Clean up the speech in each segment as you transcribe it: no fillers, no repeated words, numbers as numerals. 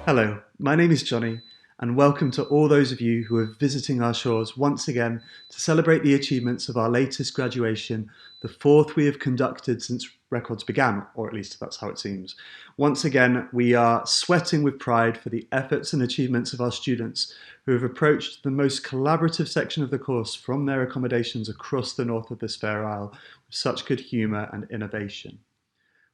Hello, my name is Johnny, and welcome to all those of you who are visiting our shores once again to celebrate the achievements of our latest graduation, the fourth we have conducted since records began, or at least that's how it seems. Once again, we are sweating with pride for the efforts and achievements of our students who have approached the most collaborative section of the course from their accommodations across the north of this fair isle with such good humour and innovation.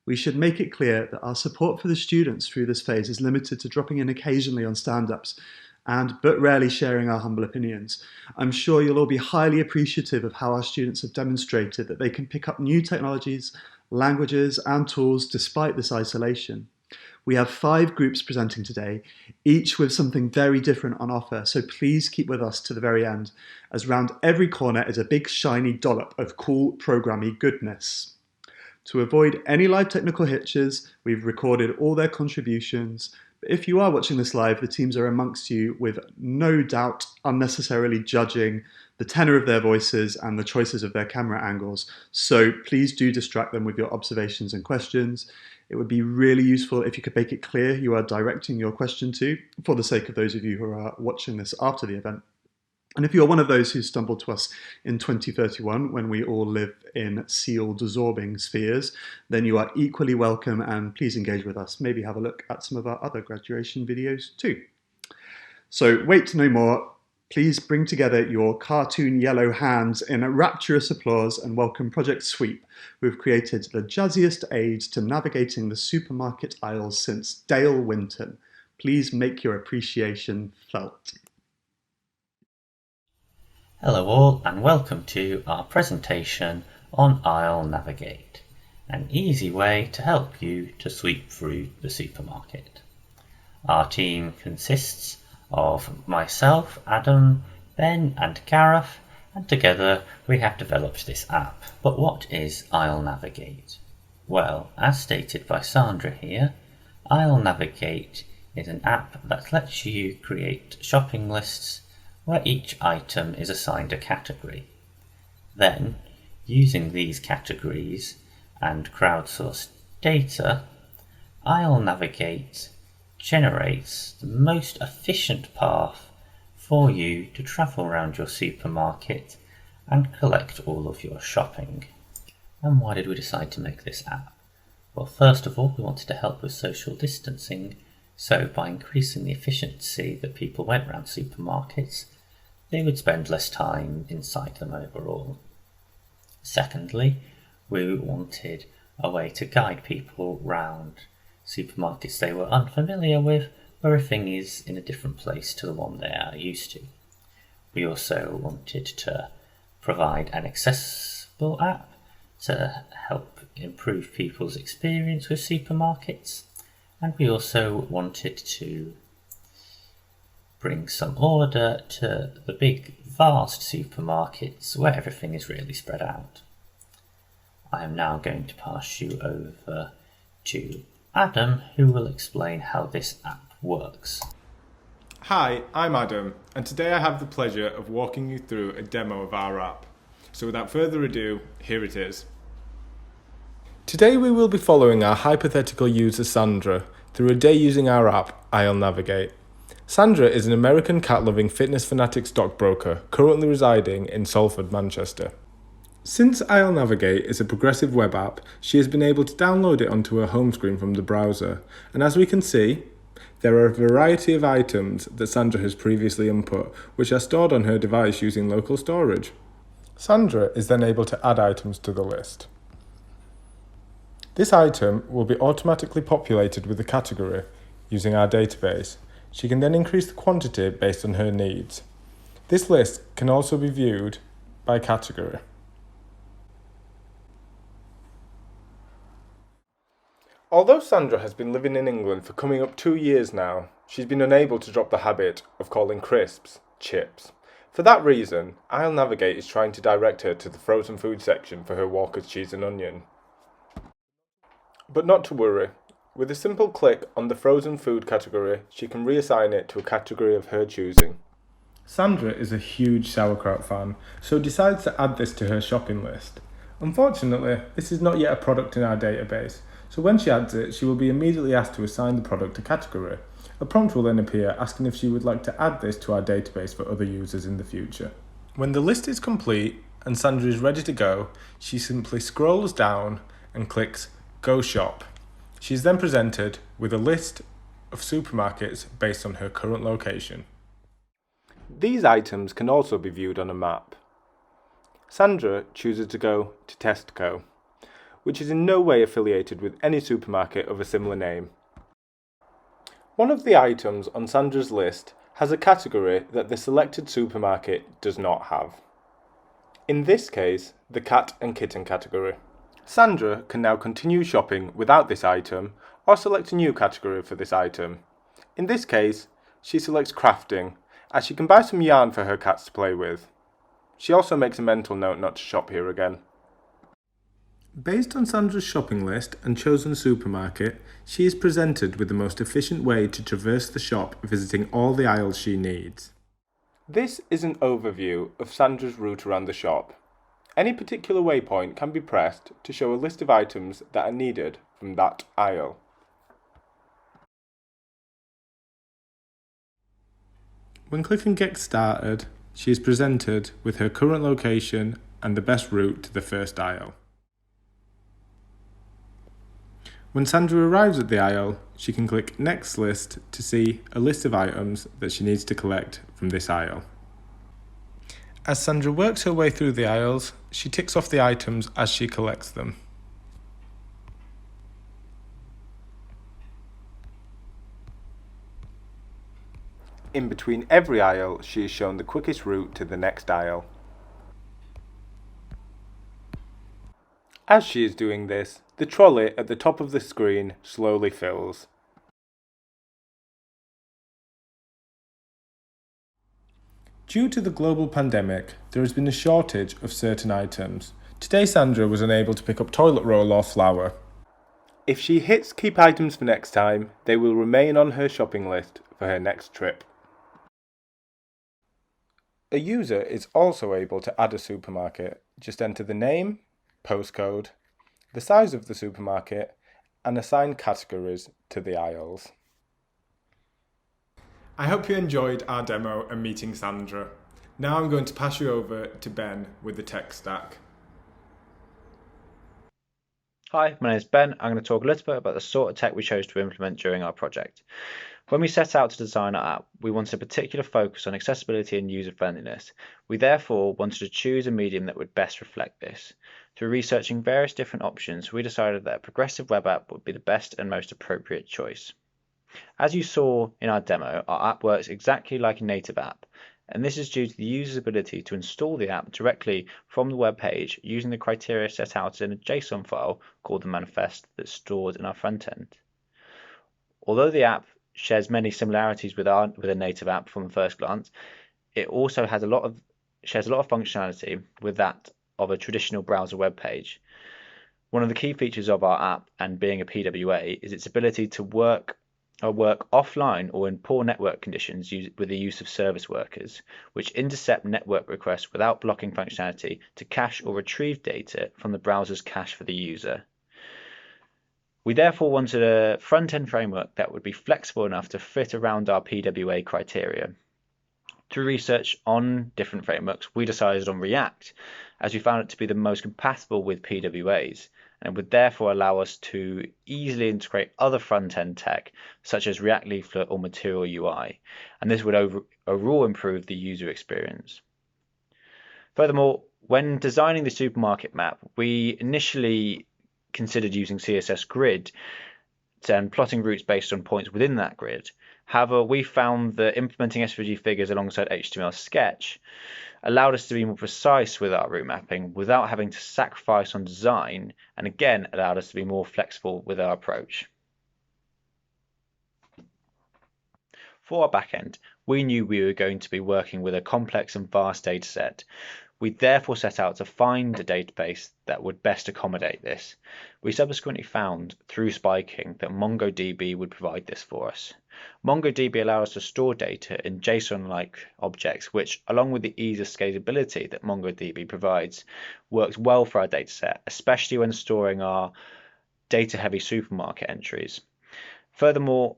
We should make it clear that our support for the students through this phase is limited to dropping in occasionally on stand-ups and but rarely sharing our humble opinions. I'm sure you'll all be highly appreciative of how our students have demonstrated that they can pick up new technologies, languages and tools despite this isolation. We have 5 groups presenting today, each with something very different on offer, so please keep with us to the very end, as round every corner is a big shiny dollop of cool programmy goodness. To avoid any live technical hitches, we've recorded all their contributions. But if you are watching this live, the teams are amongst you with no doubt unnecessarily judging the tenor of their voices and the choices of their camera angles. So please do distract them with your observations and questions. It would be really useful if you could make it clear who you are directing your question to, for the sake of those of you who are watching this after the event. And if you're one of those who stumbled to us in 2031 when we all live in sealed zorbing spheres, then you are equally welcome and please engage with us. Maybe have a look at some of our other graduation videos too. So wait no more. Please bring together your cartoon yellow hands in a rapturous applause and welcome Project Sweep, who have created the jazziest aid to navigating the supermarket aisles since Dale Winton. Please make your appreciation felt. Hello all and welcome to our presentation on I'll Navigate, an easy way to help you to sweep through the supermarket. Our team consists of myself, Adam, Ben and Gareth, and together we have developed this app. But what is I'll Navigate? Well, as stated by Sandra here, I'll Navigate is an app that lets you create shopping lists where each item is assigned a category. Then, using these categories and crowdsourced data, I'll Navigate generates the most efficient path for you to travel around your supermarket and collect all of your shopping. And why did we decide to make this app? Well, first of all, we wanted to help with social distancing, so by increasing the efficiency that people went around supermarkets, they would spend less time inside them overall. Secondly, we wanted a way to guide people round supermarkets they were unfamiliar with, where everything is in a different place to the one they are used to. We also wanted to provide an accessible app to help improve people's experience with supermarkets, and we also wanted to bring some order to the big, vast supermarkets where everything is really spread out. I am now going to pass you over to Adam, who will explain how this app works. Hi, I'm Adam, and today I have the pleasure of walking you through a demo of our app. So without further ado, here it is. Today we will be following our hypothetical user Sandra through a day using our app, I'll Navigate. Sandra is an American cat-loving fitness fanatic stockbroker currently residing in Salford, Manchester. Since I'll Navigate is a progressive web app, she has been able to download it onto her home screen from the browser, and as we can see, there are a variety of items that Sandra has previously input, which are stored on her device using local storage. Sandra is then able to add items to the list. This item will be automatically populated with a category using our database. She can then increase the quantity based on her needs. This list can also be viewed by category. Although Sandra has been living in England for coming up 2 years now, she's been unable to drop the habit of calling crisps chips. For that reason, I'll Navigate is trying to direct her to the frozen food section for her Walker's cheese and onion. But not to worry. With a simple click on the frozen food category, she can reassign it to a category of her choosing. Sandra is a huge sauerkraut fan, so decides to add this to her shopping list. Unfortunately, this is not yet a product in our database, so when she adds it, she will be immediately asked to assign the product a category, A prompt will then appear asking if she would like to add this to our database for other users in the future. When the list is complete and Sandra is ready to go, she simply scrolls down and clicks Go Shop. She is then presented with a list of supermarkets based on her current location. These items can also be viewed on a map. Sandra chooses to go to Tesco, which is in no way affiliated with any supermarket of a similar name. One of the items on Sandra's list has a category that the selected supermarket does not have. In this case, the cat and kitten category. Sandra can now continue shopping without this item or select a new category for this item. In this case, she selects crafting, as she can buy some yarn for her cats to play with. She also makes a mental note not to shop here again. Based on Sandra's shopping list and chosen supermarket, she is presented with the most efficient way to traverse the shop, visiting all the aisles she needs. This is an overview of Sandra's route around the shop. Any particular waypoint can be pressed to show a list of items that are needed from that aisle. When clicking Get Started, she is presented with her current location and the best route to the first aisle. When Sandra arrives at the aisle, she can click Next List to see a list of items that she needs to collect from this aisle. As Sandra works her way through the aisles, she ticks off the items as she collects them. In between every aisle, she is shown the quickest route to the next aisle. As she is doing this, the trolley at the top of the screen slowly fills. Due to the global pandemic, there has been a shortage of certain items. Today Sandra was unable to pick up toilet roll or flour. If she hits Keep Items for next time, they will remain on her shopping list for her next trip. A user is also able to add a supermarket. Just enter the name, postcode, the size of the supermarket, and assign categories to the aisles. I hope you enjoyed our demo and meeting Sandra. Now I'm going to pass you over to Ben with the tech stack. Hi, my name is Ben. I'm going to talk a little bit about the sort of tech we chose to implement during our project. When we set out to design our app, we wanted a particular focus on accessibility and user-friendliness. We therefore wanted to choose a medium that would best reflect this. Through researching various different options, we decided that a progressive web app would be the best and most appropriate choice. As you saw in our demo, our app works exactly like a native app, and this is due to the user's ability to install the app directly from the web page using the criteria set out in a JSON file called the manifest that's stored in our front end. Although the app shares many similarities with a native app from the first glance, it also has shares a lot of functionality with that of a traditional browser web page. One of the key features of our app, and being a PWA, is its ability to work offline or in poor network conditions with the use of service workers, which intercept network requests without blocking functionality to cache or retrieve data from the browser's cache for the user. We therefore wanted a front-end framework that would be flexible enough to fit around our PWA criteria. Through research on different frameworks, we decided on React, as we found it to be the most compatible with PWAs, and would therefore allow us to easily integrate other front-end tech, such as React Leaflet or Material UI, and this would overall improve the user experience. Furthermore, when designing the supermarket map, we initially considered using CSS Grid and plotting routes based on points within that grid. However, we found that implementing SVG figures alongside HTML sketch allowed us to be more precise with our route mapping without having to sacrifice on design, and again allowed us to be more flexible with our approach. For our backend, we knew we were going to be working with a complex and vast dataset. We therefore set out to find a database that would best accommodate this. We subsequently found, through spiking, that MongoDB would provide this for us. MongoDB allows us to store data in JSON-like objects, which, along with the ease of scalability that MongoDB provides, works well for our dataset, especially when storing our data-heavy supermarket entries. Furthermore,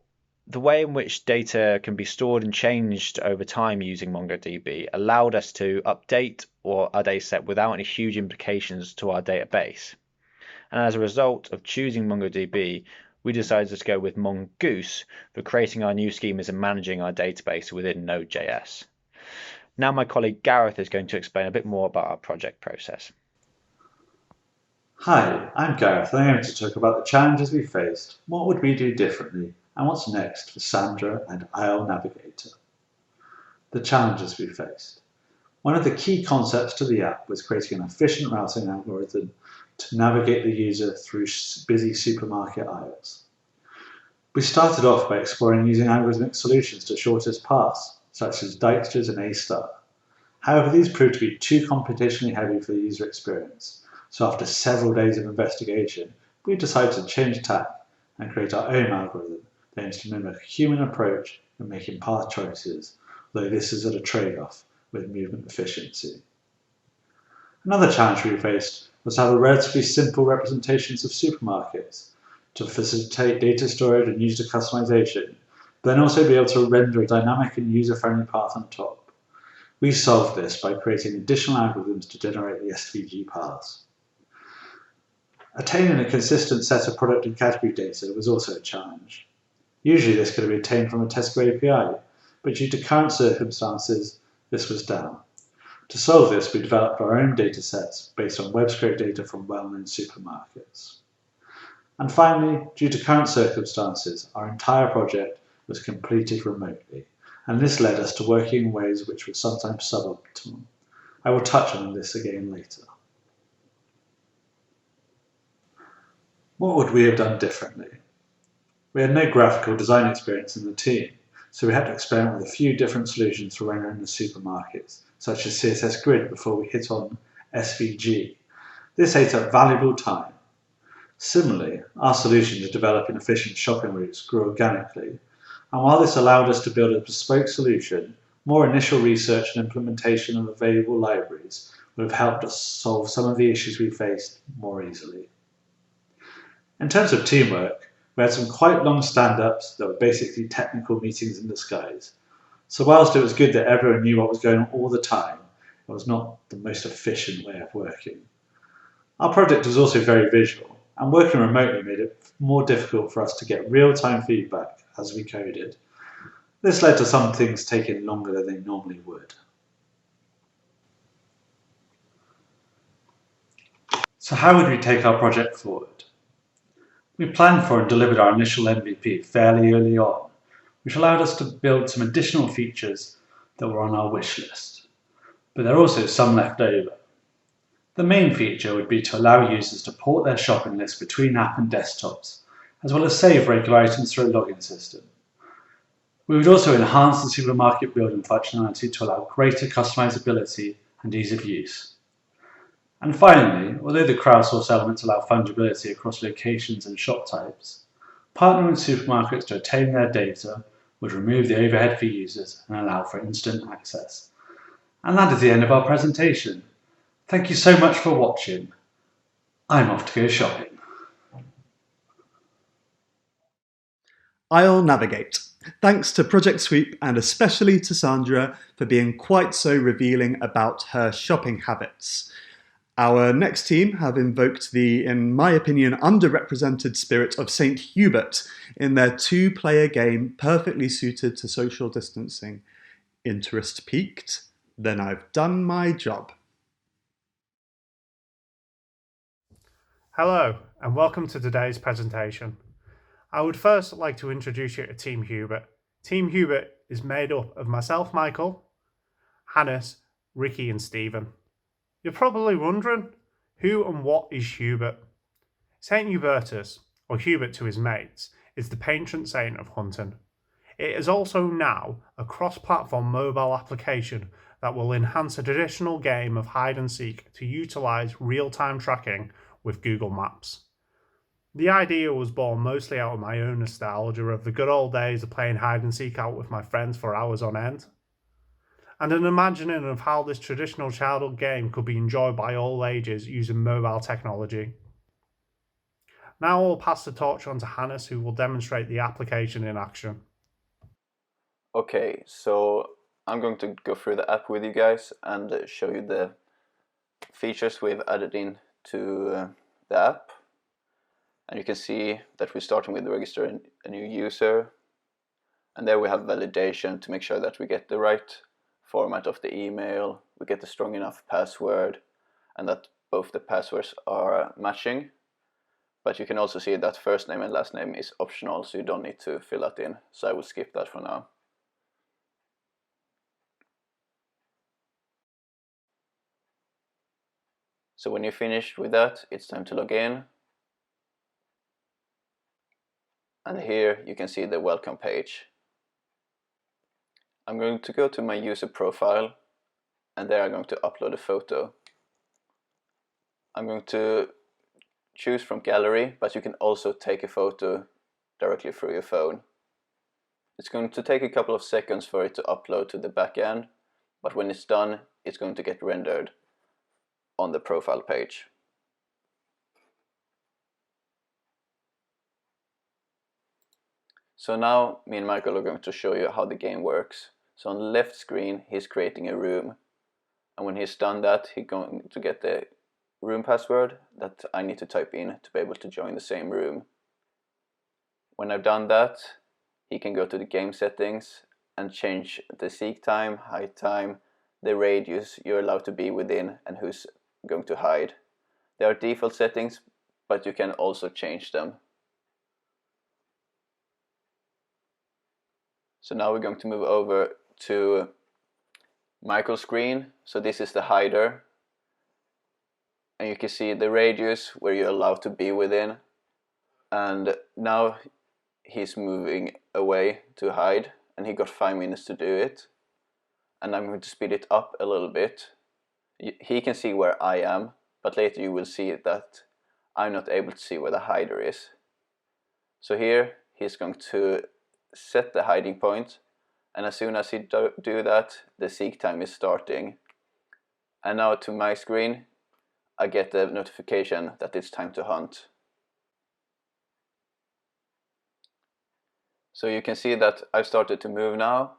The way in which data can be stored and changed over time using MongoDB allowed us to update our dataset without any huge implications to our database. And as a result of choosing MongoDB, we decided to go with Mongoose for creating our new schemas and managing our database within Node.js. Now my colleague Gareth is going to explain a bit more about our project process. Hi, I'm Gareth and I'm going to talk about the challenges we faced, what would we do differently, and what's next for Sandra and IL Navigator. The challenges we faced. One of the key concepts to the app was creating an efficient routing algorithm to navigate the user through busy supermarket aisles. We started off by exploring using algorithmic solutions to shortest paths, such as Dijkstra's and A*. However, these proved to be too computationally heavy for the user experience, so after several days of investigation, we decided to change tack and create our own algorithm that aims to mimic a human approach in making path choices, though this is at a trade-off with movement efficiency. Another challenge we faced was to have a relatively simple representations of supermarkets to facilitate data storage and user customization, but then also be able to render a dynamic and user-friendly path on top. We solved this by creating additional algorithms to generate the SVG paths. Attaining a consistent set of product and category data was also a challenge. Usually this could be obtained from a Tesco API, but due to current circumstances, this was down. To solve this, we developed our own data sets based on web scrape data from well-known supermarkets. And finally, due to current circumstances, our entire project was completed remotely, and this led us to working in ways which were sometimes suboptimal. I will touch on this again later. What would we have done differently? We had no graphical design experience in the team, so we had to experiment with a few different solutions for rendering the supermarkets, such as CSS Grid, before we hit on SVG. This ate up valuable time. Similarly, our solution to developing efficient shopping routes grew organically, and while this allowed us to build a bespoke solution, more initial research and implementation of available libraries would have helped us solve some of the issues we faced more easily. In terms of teamwork, we had some quite long stand-ups that were basically technical meetings in disguise. So whilst it was good that everyone knew what was going on all the time, it was not the most efficient way of working. Our project was also very visual, and working remotely made it more difficult for us to get real-time feedback as we coded. This led to some things taking longer than they normally would. So how would we take our project forward? We planned for and delivered our initial MVP fairly early on, which allowed us to build some additional features that were on our wish list. But there are also some left over. The main feature would be to allow users to port their shopping list between app and desktops, as well as save regular items through a login system. We would also enhance the supermarket building functionality to allow greater customizability and ease of use. And finally, although the crowdsource elements allow fungibility across locations and shop types, partnering with supermarkets to obtain their data would remove the overhead for users and allow for instant access. And that is the end of our presentation. Thank you so much for watching. I'm off to go shopping. I'll navigate. Thanks to Project Sweep and especially to Sandra for being quite so revealing about her shopping habits. Our next team have invoked the, in my opinion, underrepresented spirit of St. Hubert in their two-player game perfectly suited to social distancing. Interest piqued? Then I've done my job. Hello, and welcome to today's presentation. I would first like to introduce you to Team Hubert. Team Hubert is made up of myself, Michael, Hannes, Ricky and Stephen. You're probably wondering, who and what is Hubert? St. Hubertus, or Hubert to his mates, is the patron saint of hunting. It is also now a cross-platform mobile application that will enhance a traditional game of hide and seek to utilise real-time tracking with Google Maps. The idea was born mostly out of my own nostalgia of the good old days of playing hide and seek out with my friends for hours on end, and an imagining of how this traditional childhood game could be enjoyed by all ages using mobile technology. Now I'll pass the torch on to Hannes, who will demonstrate the application in action. Okay, so I'm going to go through the app with you guys and show you the features we've added in to the app. And you can see that we're starting with registering a new user. And there we have validation to make sure that we get the right format of the email, we get a strong enough password, and that both the passwords are matching. But you can also see that first name and last name is optional, so you don't need to fill that in. So I will skip that for now. So when you're finished with that, it's time to log in. And here you can see the welcome page. I'm going to go to my user profile, and there I'm going to upload a photo. I'm going to choose from gallery, but you can also take a photo directly through your phone. It's going to take a couple of seconds for it to upload to the back end, but when it's done, it's going to get rendered on the profile page. So now me and Michael are going to show you how the game works. So on the left screen, he's creating a room, and when he's done that, he's going to get the room password that I need to type in to be able to join the same room. When I've done that, he can go to the game settings and change the seek time, hide time, the radius you're allowed to be within, and who's going to hide. There are default settings, but you can also change them. So now we're going to move over to Michael's screen. So this is the hider. And you can see the radius where you're allowed to be within. And now he's moving away to hide, and he got 5 minutes to do it. And I'm going to speed it up a little bit. He can see where I am, but later you will see that I'm not able to see where the hider is. So here he's going to set the hiding point, and as soon as he do that, the seek time is starting. And now to my screen, I get the notification that it's time to hunt. So you can see that I've started to move now,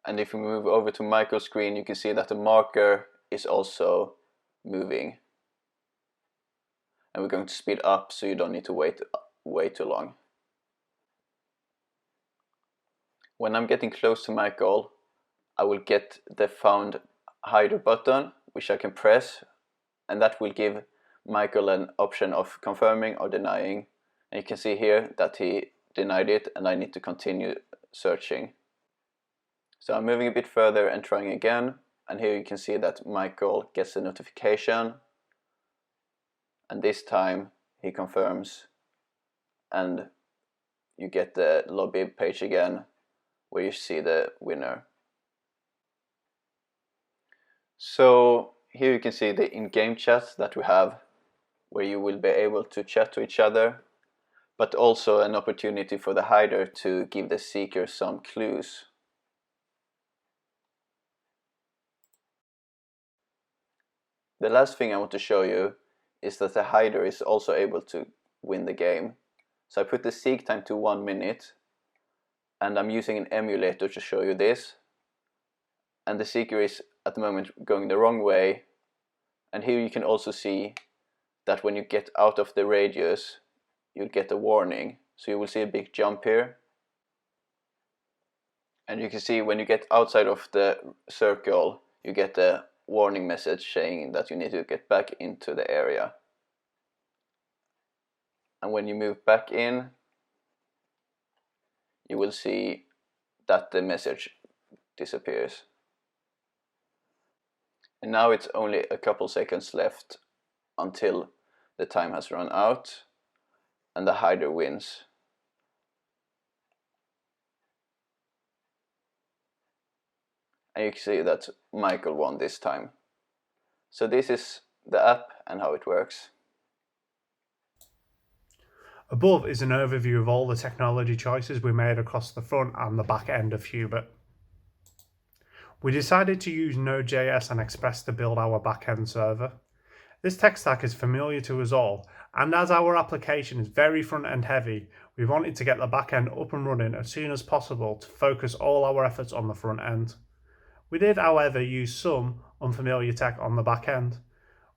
and if we move over to Michael's screen, you can see that the marker is also moving. And we're going to speed up so you don't need to wait too long. When I'm getting close to Michael, I will get the found hider button, which I can press, and that will give Michael an option of confirming or denying. And you can see here that he denied it, and I need to continue searching. So I'm moving a bit further and trying again, and here you can see that Michael gets a notification, and this time he confirms, and you get the lobby page again where you see the winner. So here you can see the in-game chat that we have, where you will be able to chat to each other, but also an opportunity for the hider to give the seeker some clues. The last thing I want to show you is that the hider is also able to win the game. So I put the seek time to 1 minute, and I'm using an emulator to show you this. And the seeker is at the moment going the wrong way. And here you can also see that when you get out of the radius, you'll get a warning. So you will see a big jump here. And you can see when you get outside of the circle, you get a warning message saying that you need to get back into the area. And when you move back in, you will see that the message disappears. And now it's only a couple seconds left until the time has run out and the hider wins. And you can see that Michael won this time. So this is the app and how it works. Above is an overview of all the technology choices we made across the front and the back end of Hubert. We decided to use Node.js and Express to build our back-end server. This tech stack is familiar to us all, and as our application is very front-end heavy, we wanted to get the back-end up and running as soon as possible to focus all our efforts on the front end. We did, however, use some unfamiliar tech on the back end.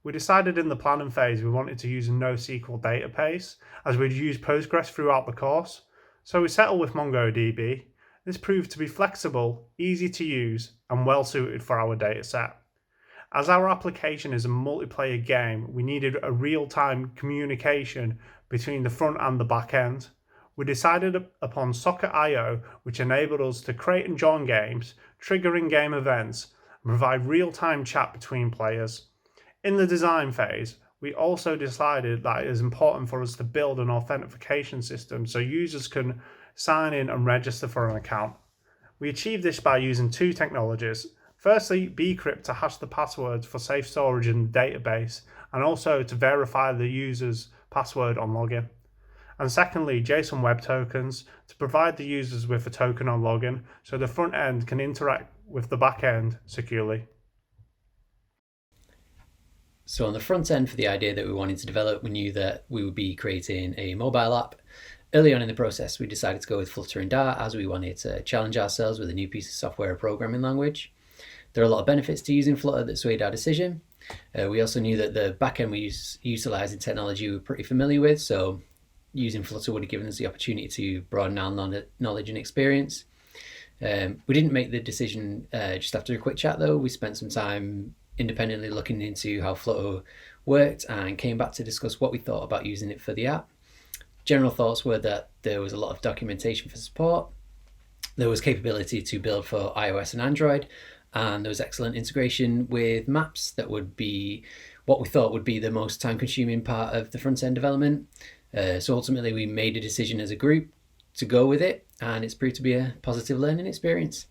We decided in the planning phase we wanted to use a NoSQL database, as we'd use Postgres throughout the course, so we settled with MongoDB. This proved to be flexible, easy to use, and well suited for our dataset. As our application is a multiplayer game, we needed a real-time communication between the front and the back end. We decided upon Socket.io, which enabled us to create and join games, trigger in-game events, and provide real-time chat between players. In the design phase, we also decided that it is important for us to build an authentication system so users can sign in and register for an account. We achieved this by using two technologies. Firstly, bcrypt to hash the passwords for safe storage in the database, and also to verify the user's password on login. And secondly, JSON Web Tokens to provide the users with a token on login so the front end can interact with the back end securely. So on the front end for the idea that we wanted to develop, we knew that we would be creating a mobile app. Early on in the process, we decided to go with Flutter and Dart as we wanted to challenge ourselves with a new piece of software programming language. There are a lot of benefits to using Flutter that swayed our decision. We also knew that the backend we utilising technology we were pretty familiar with, so using Flutter would have given us the opportunity to broaden our knowledge and experience. We didn't make the decision just after a quick chat though. We spent some time independently looking into how Flutter worked and came back to discuss what we thought about using it for the app. General thoughts were that there was a lot of documentation for support, there was capability to build for iOS and Android, and there was excellent integration with maps that would be what we thought would be the most time-consuming part of the front-end development. So ultimately we made a decision as a group to go with it, and it's proved to be a positive learning experience.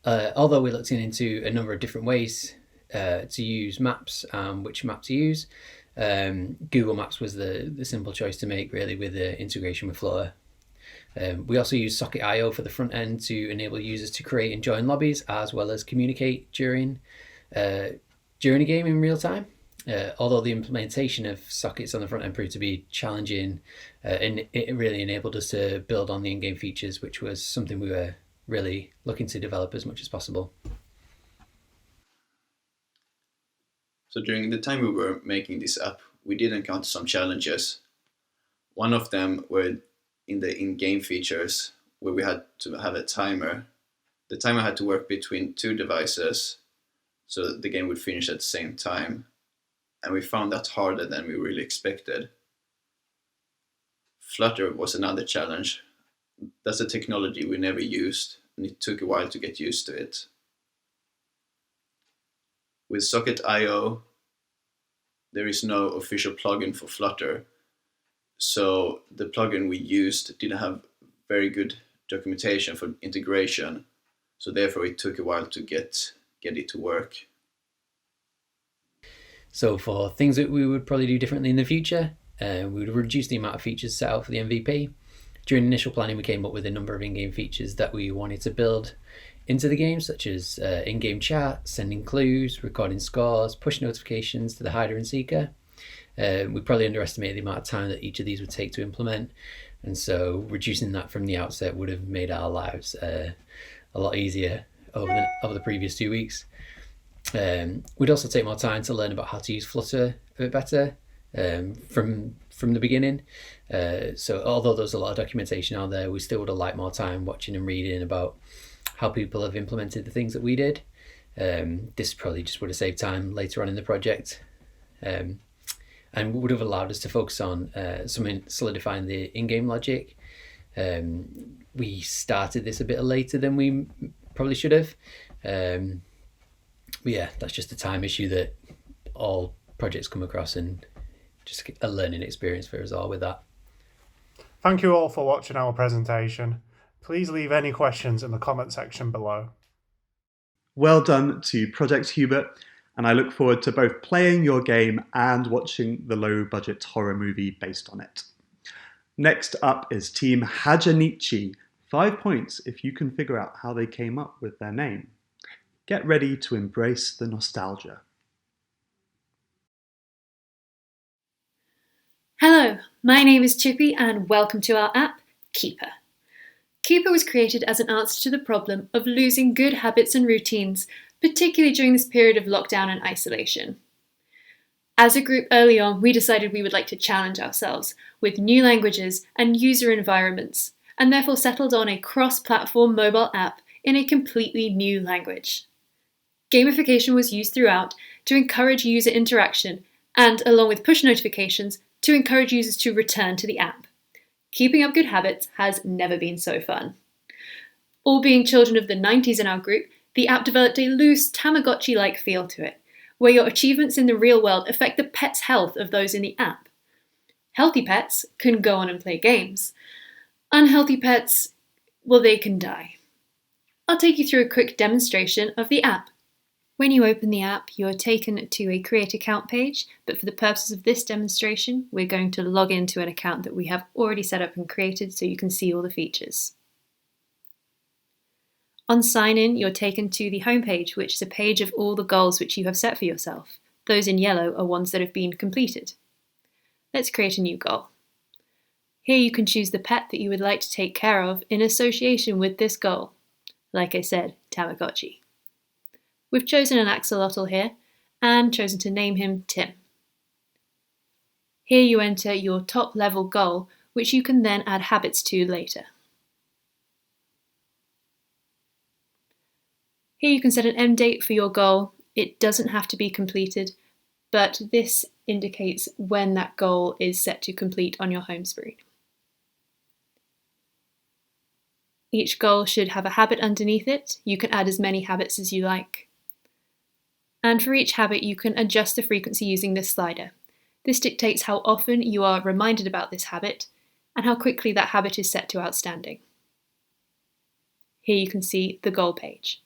Although we looked into a number of different ways to use maps, which map to use, Google Maps was the simple choice to make, really, with the integration with Flutter. We also use Socket.io for the front end to enable users to create and join lobbies, as well as communicate during a game in real time. Although the implementation of sockets on the front end proved to be challenging, and it really enabled us to build on the in-game features, which was something we were really looking to develop as much as possible. So during the time we were making this app, we did encounter some challenges. One of them were in the in-game features, where we had to have a timer. The timer had to work between two devices, so that the game would finish at the same time. And we found that harder than we really expected. Flutter was another challenge. That's a technology we never used, and it took a while to get used to it. With Socket.io, there is no official plugin for Flutter, so the plugin we used didn't have very good documentation for integration, so therefore it took a while to get it to work. So for things that we would probably do differently in the future, we would reduce the amount of features set out for the MVP. During initial planning, we came up with a number of in-game features that we wanted to build into the game, such as in-game chat, sending clues, recording scores, push notifications to the hider and seeker. We probably underestimated the amount of time that each of these would take to implement, and so reducing that from the outset would have made our lives a lot easier over the previous 2 weeks. We'd also take more time to learn about how to use Flutter a bit better from the beginning. So although there's a lot of documentation out there, we still would have liked more time watching and reading about how people have implemented the things that we did. This probably just would have saved time later on in the project, and would have allowed us to focus on solidifying the in-game logic. We started this a bit later than we probably should have. But yeah, that's just a time issue that all projects come across, and just a learning experience for us all with that. Thank you all for watching our presentation. Please leave any questions in the comment section below. Well done to Project Hubert, and I look forward to both playing your game and watching the low-budget horror movie based on it. Next up is Team Hajanichi. 5 points if you can figure out how they came up with their name. Get ready to embrace the nostalgia. Hello, my name is Chippy and welcome to our app, Keeper. Keeper was created as an answer to the problem of losing good habits and routines, particularly during this period of lockdown and isolation. As a group early on, we decided we would like to challenge ourselves with new languages and user environments, and therefore settled on a cross-platform mobile app in a completely new language. Gamification was used throughout to encourage user interaction and, along with push notifications, to encourage users to return to the app. Keeping up good habits has never been so fun. All being children of the 90s in our group, the app developed a loose Tamagotchi-like feel to it, where your achievements in the real world affect the pet's health of those in the app. Healthy pets can go on and play games. Unhealthy pets, well, they can die. I'll take you through a quick demonstration of the app. When you open the app, you're taken to a Create Account page, but for the purposes of this demonstration, we're going to log into an account that we have already set up and created so you can see all the features. On sign in, you're taken to the home page, which is a page of all the goals which you have set for yourself. Those in yellow are ones that have been completed. Let's create a new goal. Here you can choose the pet that you would like to take care of in association with this goal. Like I said, Tamagotchi. We've chosen an axolotl here and chosen to name him Tim. Here you enter your top level goal, which you can then add habits to later. Here you can set an end date for your goal. It doesn't have to be completed, but this indicates when that goal is set to complete on your home screen. Each goal should have a habit underneath it. You can add as many habits as you like. And for each habit, you can adjust the frequency using this slider. This dictates how often you are reminded about this habit and how quickly that habit is set to outstanding. Here you can see the goal page.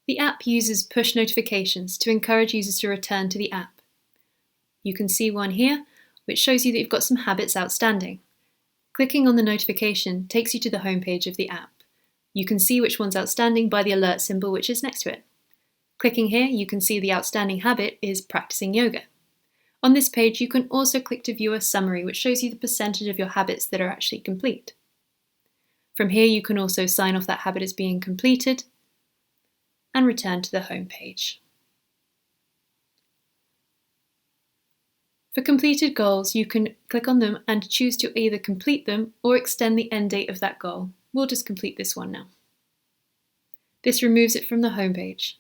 The app uses push notifications to encourage users to return to the app. You can see one here, which shows you that you've got some habits outstanding. Clicking on the notification takes you to the home page of the app. You can see which one's outstanding by the alert symbol which is next to it. Clicking here, you can see the outstanding habit is practicing yoga. On this page, you can also click to view a summary which shows you the percentage of your habits that are actually complete. From here, you can also sign off that habit as being completed and return to the home page. For completed goals, you can click on them and choose to either complete them or extend the end date of that goal. We'll just complete this one now. This removes it from the home page.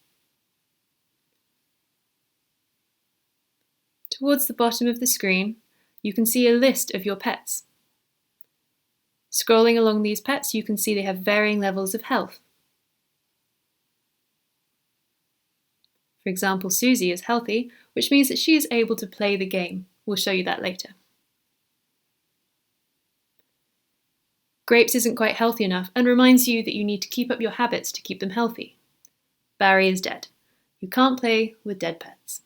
Towards the bottom of the screen, you can see a list of your pets. Scrolling along these pets, you can see they have varying levels of health. For example, Susie is healthy, which means that she is able to play the game. We'll show you that later. Grapes isn't quite healthy enough and reminds you that you need to keep up your habits to keep them healthy. Barry is dead. You can't play with dead pets.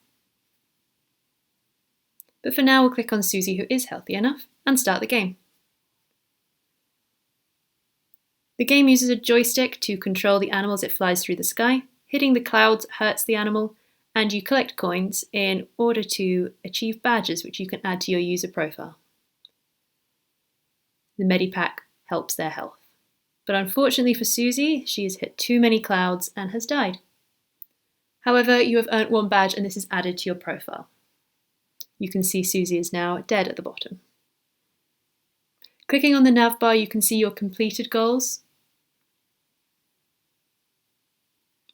But for now, we'll click on Susie, who is healthy enough, and start the game. The game uses a joystick to control the animal as it flies through the sky. Hitting the clouds hurts the animal, and you collect coins in order to achieve badges which you can add to your user profile. The Medipack helps their health. But unfortunately for Susie, she has hit too many clouds and has died. However, you have earned one badge and this is added to your profile. You can see Susie is now dead at the bottom. Clicking on the nav bar, you can see your completed goals,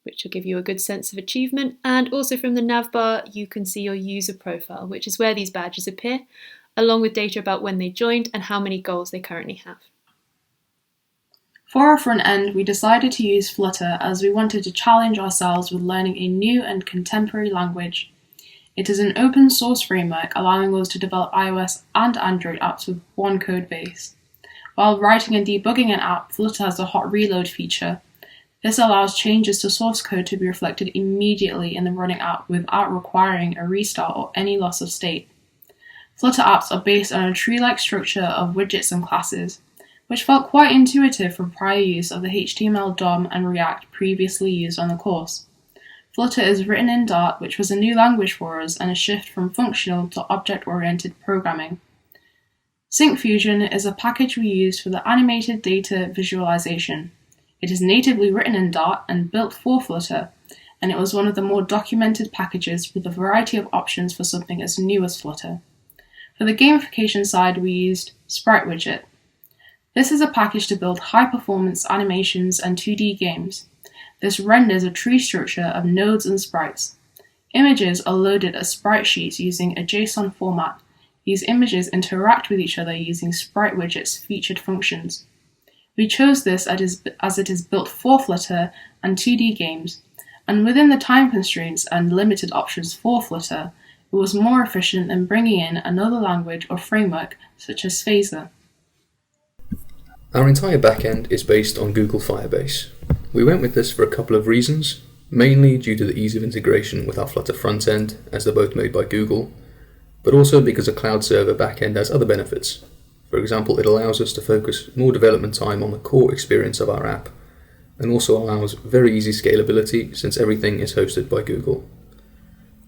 which will give you a good sense of achievement. And also from the nav bar, you can see your user profile, which is where these badges appear, along with data about when they joined and how many goals they currently have. For our front end, we decided to use Flutter as we wanted to challenge ourselves with learning a new and contemporary language. It is an open source framework allowing us to develop iOS and Android apps with one code base. While writing and debugging an app, Flutter has a hot reload feature. This allows changes to source code to be reflected immediately in the running app without requiring a restart or any loss of state. Flutter apps are based on a tree-like structure of widgets and classes, which felt quite intuitive from prior use of the HTML DOM and React previously used on the course. Flutter is written in Dart, which was a new language for us and a shift from functional to object-oriented programming. Syncfusion is a package we use for the animated data visualization. It is natively written in Dart and built for Flutter, and it was one of the more documented packages with a variety of options for something as new as Flutter. For the gamification side, we used Sprite Widget. This is a package to build high-performance animations and 2D games. This renders a tree structure of nodes and sprites. Images are loaded as sprite sheets using a JSON format. These images interact with each other using Sprite Widget's featured functions. We chose this as it is built for Flutter and 2D games, and within the time constraints and limited options for Flutter, it was more efficient than bringing in another language or framework such as Phaser. Our entire backend is based on Google Firebase. We went with this for a couple of reasons, mainly due to the ease of integration with our Flutter frontend, as they're both made by Google, but also because a cloud server backend has other benefits. For example, it allows us to focus more development time on the core experience of our app, and also allows very easy scalability since everything is hosted by Google.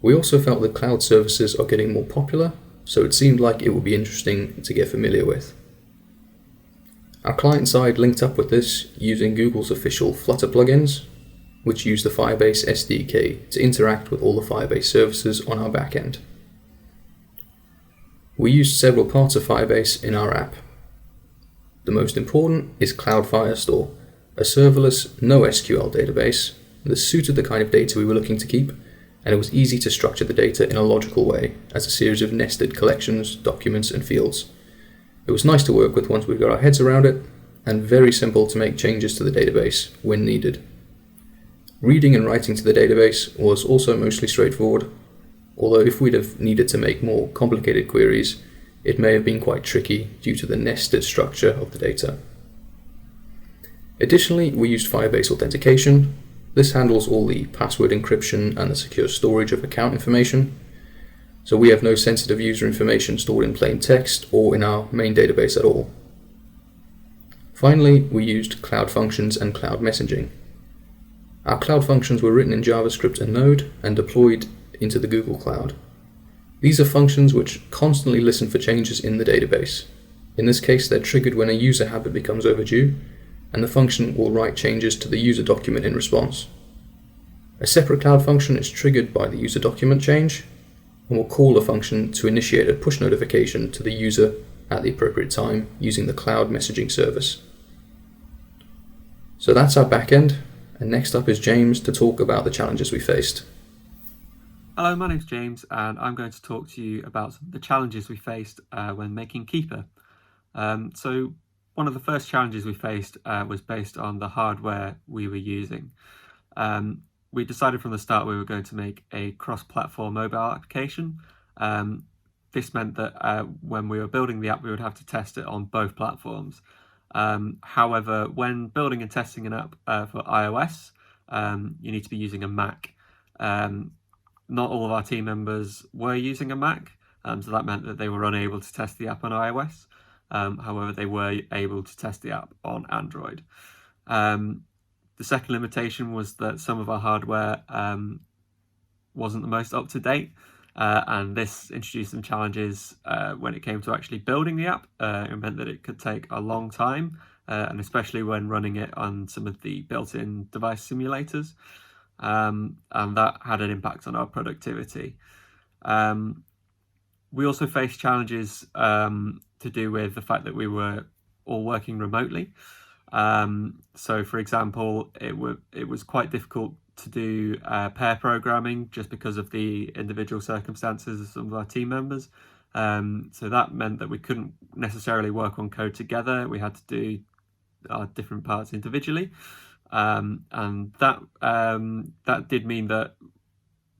We also felt that cloud services are getting more popular, so it seemed like it would be interesting to get familiar with. Our client side linked up with this using Google's official Flutter plugins, which use the Firebase SDK to interact with all the Firebase services on our backend. We used several parts of Firebase in our app. The most important is Cloud Firestore, a serverless NoSQL database that suited the kind of data we were looking to keep, and it was easy to structure the data in a logical way as a series of nested collections, documents, and fields. It was nice to work with once we got our heads around it, and very simple to make changes to the database when needed. Reading and writing to the database was also mostly straightforward, although if we'd have needed to make more complicated queries, it may have been quite tricky due to the nested structure of the data. Additionally, we used Firebase Authentication. This handles all the password encryption and the secure storage of account information, so we have no sensitive user information stored in plain text or in our main database at all. Finally, we used Cloud Functions and Cloud Messaging. Our Cloud Functions were written in JavaScript and Node and deployed into the Google Cloud. These are functions which constantly listen for changes in the database. In this case, they're triggered when a user habit becomes overdue, and the function will write changes to the user document in response. A separate Cloud function is triggered by the user document change, and will call the function to initiate a push notification to the user at the appropriate time using the Cloud Messaging service. So that's our backend, and next up is James to talk about the challenges we faced. Hello, my name's James, and I'm going to talk to you about the challenges we faced when making Keeper. So one of the first challenges we faced was based on the hardware we were using. We decided from the start we were going to make a cross-platform mobile application. This meant that when we were building the app, we would have to test it on both platforms. However, when building and testing an app for iOS, you need to be using a Mac. Not all of our team members were using a Mac, so that meant that they were unable to test the app on iOS. However, they were able to test the app on Android. The second limitation was that some of our hardware wasn't the most up-to-date, and this introduced some challenges when it came to actually building the app. It meant that it could take a long time, and especially when running it on some of the built-in device simulators, and that had an impact on our productivity. We also faced challenges to do with the fact that we were all working remotely. So for example, it was quite difficult to do pair programming just because of the individual circumstances of some of our team members. So that meant that we couldn't necessarily work on code together. We had to do our different parts individually. And that did mean that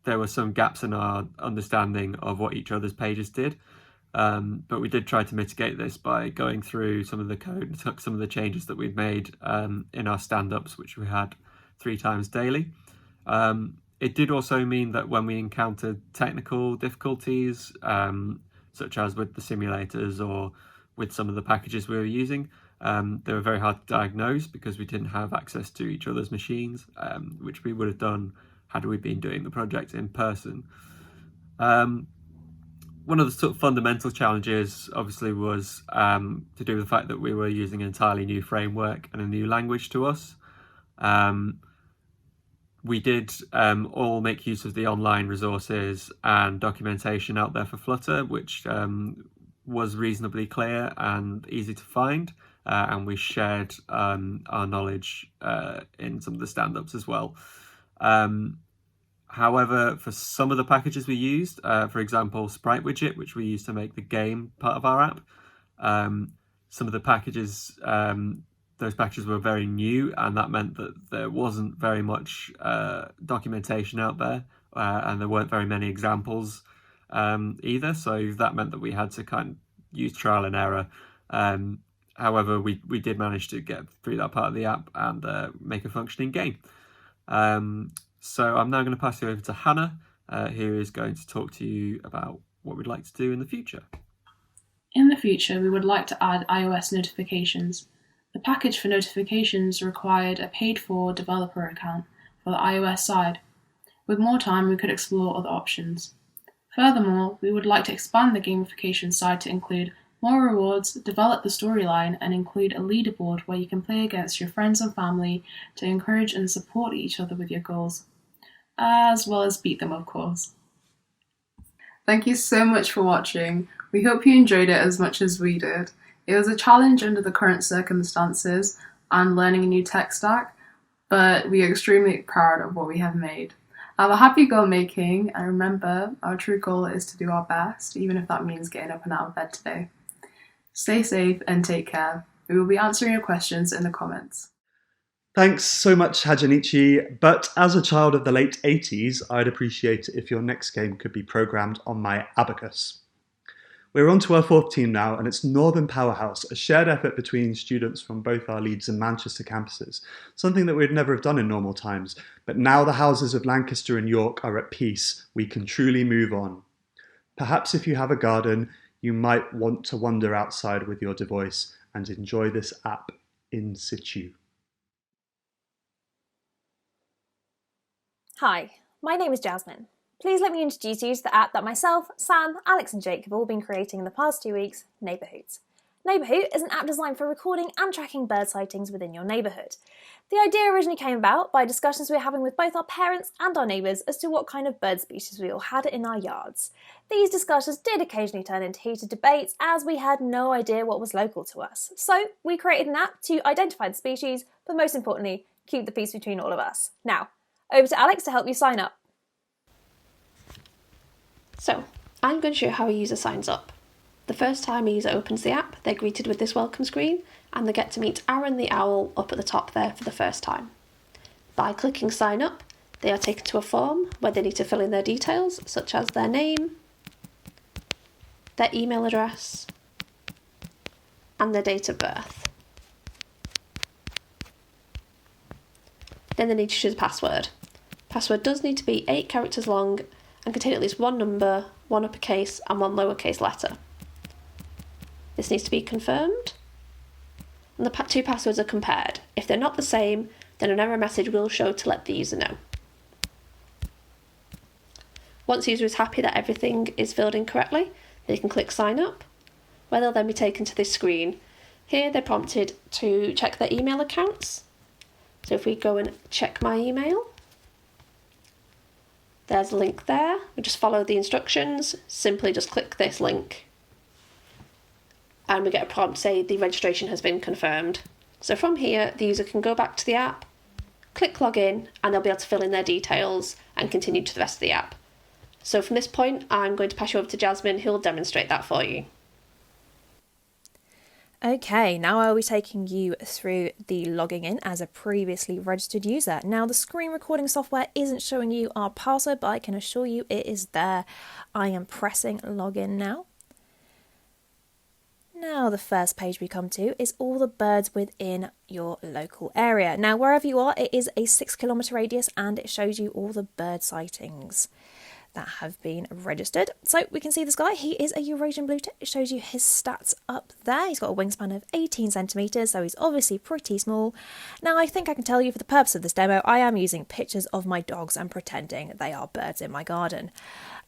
there were some gaps in our understanding of what each other's pages did. But we did try to mitigate this by going through some of the code and took some of the changes that we'd made in our stand-ups, which we had 3 times daily. It did also mean that when we encountered technical difficulties, such as with the simulators or with some of the packages we were using, they were very hard to diagnose because we didn't have access to each other's machines, which we would have done had we been doing the project in person. One of the sort of fundamental challenges obviously was to do with the fact that we were using an entirely new framework and a new language to us. We did all make use of the online resources and documentation out there for Flutter, which was reasonably clear and easy to find, and we shared our knowledge in some of the stand-ups as well. However, for some of the packages we used, for example, Sprite Widget, which we used to make the game part of our app, some of the packages, those packages were very new, and that meant that there wasn't very much documentation out there, and there weren't very many examples either. So that meant that we had to kind of use trial and error. However, we did manage to get through that part of the app and make a functioning game. So I'm now going to pass you over to Hannah, who is going to talk to you about what we'd like to do in the future. In the future, we would like to add iOS notifications. The package for notifications required a paid-for developer account for the iOS side. With more time, we could explore other options. Furthermore, we would like to expand the gamification side to include more rewards, develop the storyline, and include a leaderboard where you can play against your friends and family to encourage and support each other with your goals, as well as beat them, of course. Thank you so much for watching. We hope you enjoyed it as much as we did. It was a challenge under the current circumstances and learning a new tech stack, but we are extremely proud of what we have made. Have a happy goal making, and remember, our true goal is to do our best, even if that means getting up and out of bed today. Stay safe and take care. We will be answering your questions in the comments. Thanks so much, Hajanichi, but as a child of the late 80s, I'd appreciate it if your next game could be programmed on my abacus. We're on to our fourth team now, and it's Northern Powerhouse, a shared effort between students from both our Leeds and Manchester campuses, something that we'd never have done in normal times, but now the houses of Lancaster and York are at peace, we can truly move on. Perhaps if you have a garden, you might want to wander outside with your device and enjoy this app in situ. Hi, my name is Jasmine. Please let me introduce you to the app that myself, Sam, Alex and Jake have all been creating in the past 2 weeks, Neighbourhoot. Neighbourhoot is an app designed for recording and tracking bird sightings within your neighbourhood. The idea originally came about by discussions we were having with both our parents and our neighbours as to what kind of bird species we all had in our yards. These discussions did occasionally turn into heated debates as we had no idea what was local to us. So we created an app to identify the species, but most importantly, keep the peace between all of us. Now, over to Alex to help you sign up. So, I'm going to show you how a user signs up. The first time a user opens the app, they're greeted with this welcome screen, and they get to meet Aaron the owl up at the top there for the first time. By clicking sign up, they are taken to a form where they need to fill in their details, such as their name, their email address, and their date of birth. Then they need to choose a password. Password does need to be 8 characters long and contain at least one number, one uppercase and one lowercase letter. This needs to be confirmed, and the two passwords are compared. If they're not the same, then an error message will show to let the user know. Once the user is happy that everything is filled in correctly, they can click sign up, where they'll then be taken to this screen. Here they're prompted to check their email accounts. So if we go and check my email, there's a link there. We just follow the instructions, simply just click this link. And we get a prompt say the registration has been confirmed. So from here, the user can go back to the app, click login, and they'll be able to fill in their details and continue to the rest of the app. So from this point, I'm going to pass you over to Jasmine, who will demonstrate that for you. Okay, now I'll be taking you through the logging in as a previously registered user. Now the screen recording software isn't showing you our password, but I can assure you it is there. I am pressing login now. Now the first page we come to is all the birds within your local area. Now wherever you are, it is a 6 kilometre radius and it shows you all the bird sightings. that have been registered. So we can see this guy, he is a Eurasian blue tit. It shows you his stats up there. He's got a wingspan of 18 centimetres, so he's obviously pretty small. Now I think I can tell you for the purpose of this demo, I am using pictures of my dogs and pretending they are birds in my garden.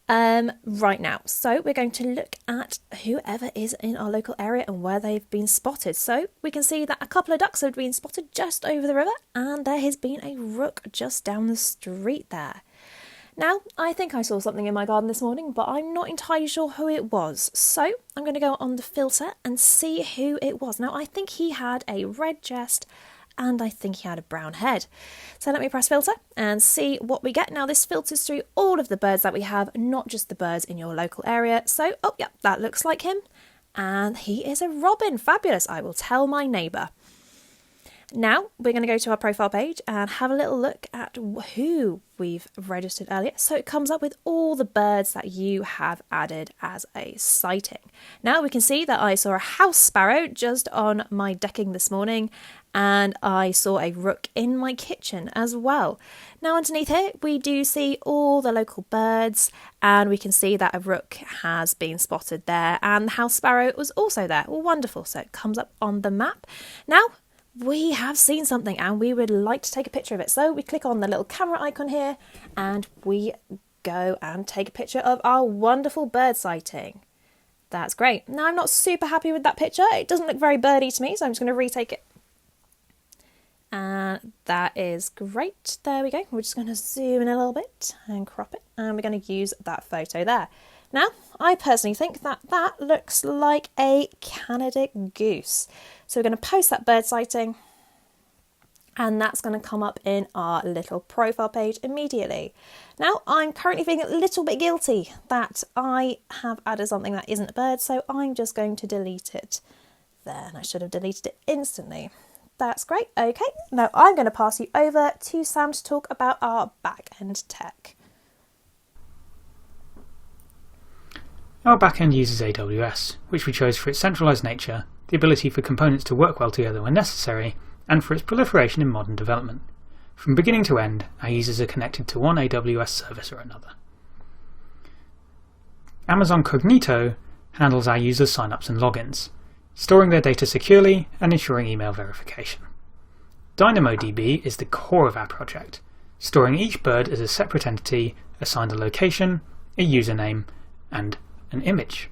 Right now, so we're going to look at whoever is in our local area and where they've been spotted. So we can see that a couple of ducks have been spotted just over the river, and there has been a rook just down the street there. Now, I think I saw something in my garden this morning, but I'm not entirely sure who it was. So I'm going to go on the filter and see who it was. Now, I think he had a red chest and I think he had a brown head. So let me press filter and see what we get. Now this filters through all of the birds that we have, not just the birds in your local area. So, oh yeah, that looks like him. And he is a robin. Fabulous. I will tell my neighbour. Now we're going to go to our profile page and have a little look at who we've registered earlier. So it comes up with all the birds that you have added as a sighting. Now we can see that I saw a house sparrow just on my decking this morning, and I saw a rook in my kitchen as well. Now underneath here we do see all the local birds, and we can see that a rook has been spotted there and the house sparrow was also there. Wonderful. So it comes up on the map. Now we have seen something and we would like to take a picture of it. So we click on the little camera icon here and we go and take a picture of our wonderful bird sighting. That's great. Now I'm not super happy with that picture. It doesn't look very birdy to me, so I'm just going to retake it. And that is great. There we go. We're just going to zoom in a little bit and crop it, and we're going to use that photo there. Now, I personally think that that looks like a Canadic goose. So we're going to post that bird sighting, and that's going to come up in our little profile page immediately. Now, I'm currently feeling a little bit guilty that I have added something that isn't a bird, so I'm just going to delete it there, and I should have deleted it instantly. That's great. Okay, now I'm going to pass you over to Sam to talk about our back-end tech. Our backend uses AWS, which we chose for its centralised nature, the ability for components to work well together when necessary, and for its proliferation in modern development. From beginning to end, our users are connected to one AWS service or another. Amazon Cognito handles our users' signups and logins, storing their data securely and ensuring email verification. DynamoDB is the core of our project, storing each bird as a separate entity assigned a location, a username, and an image.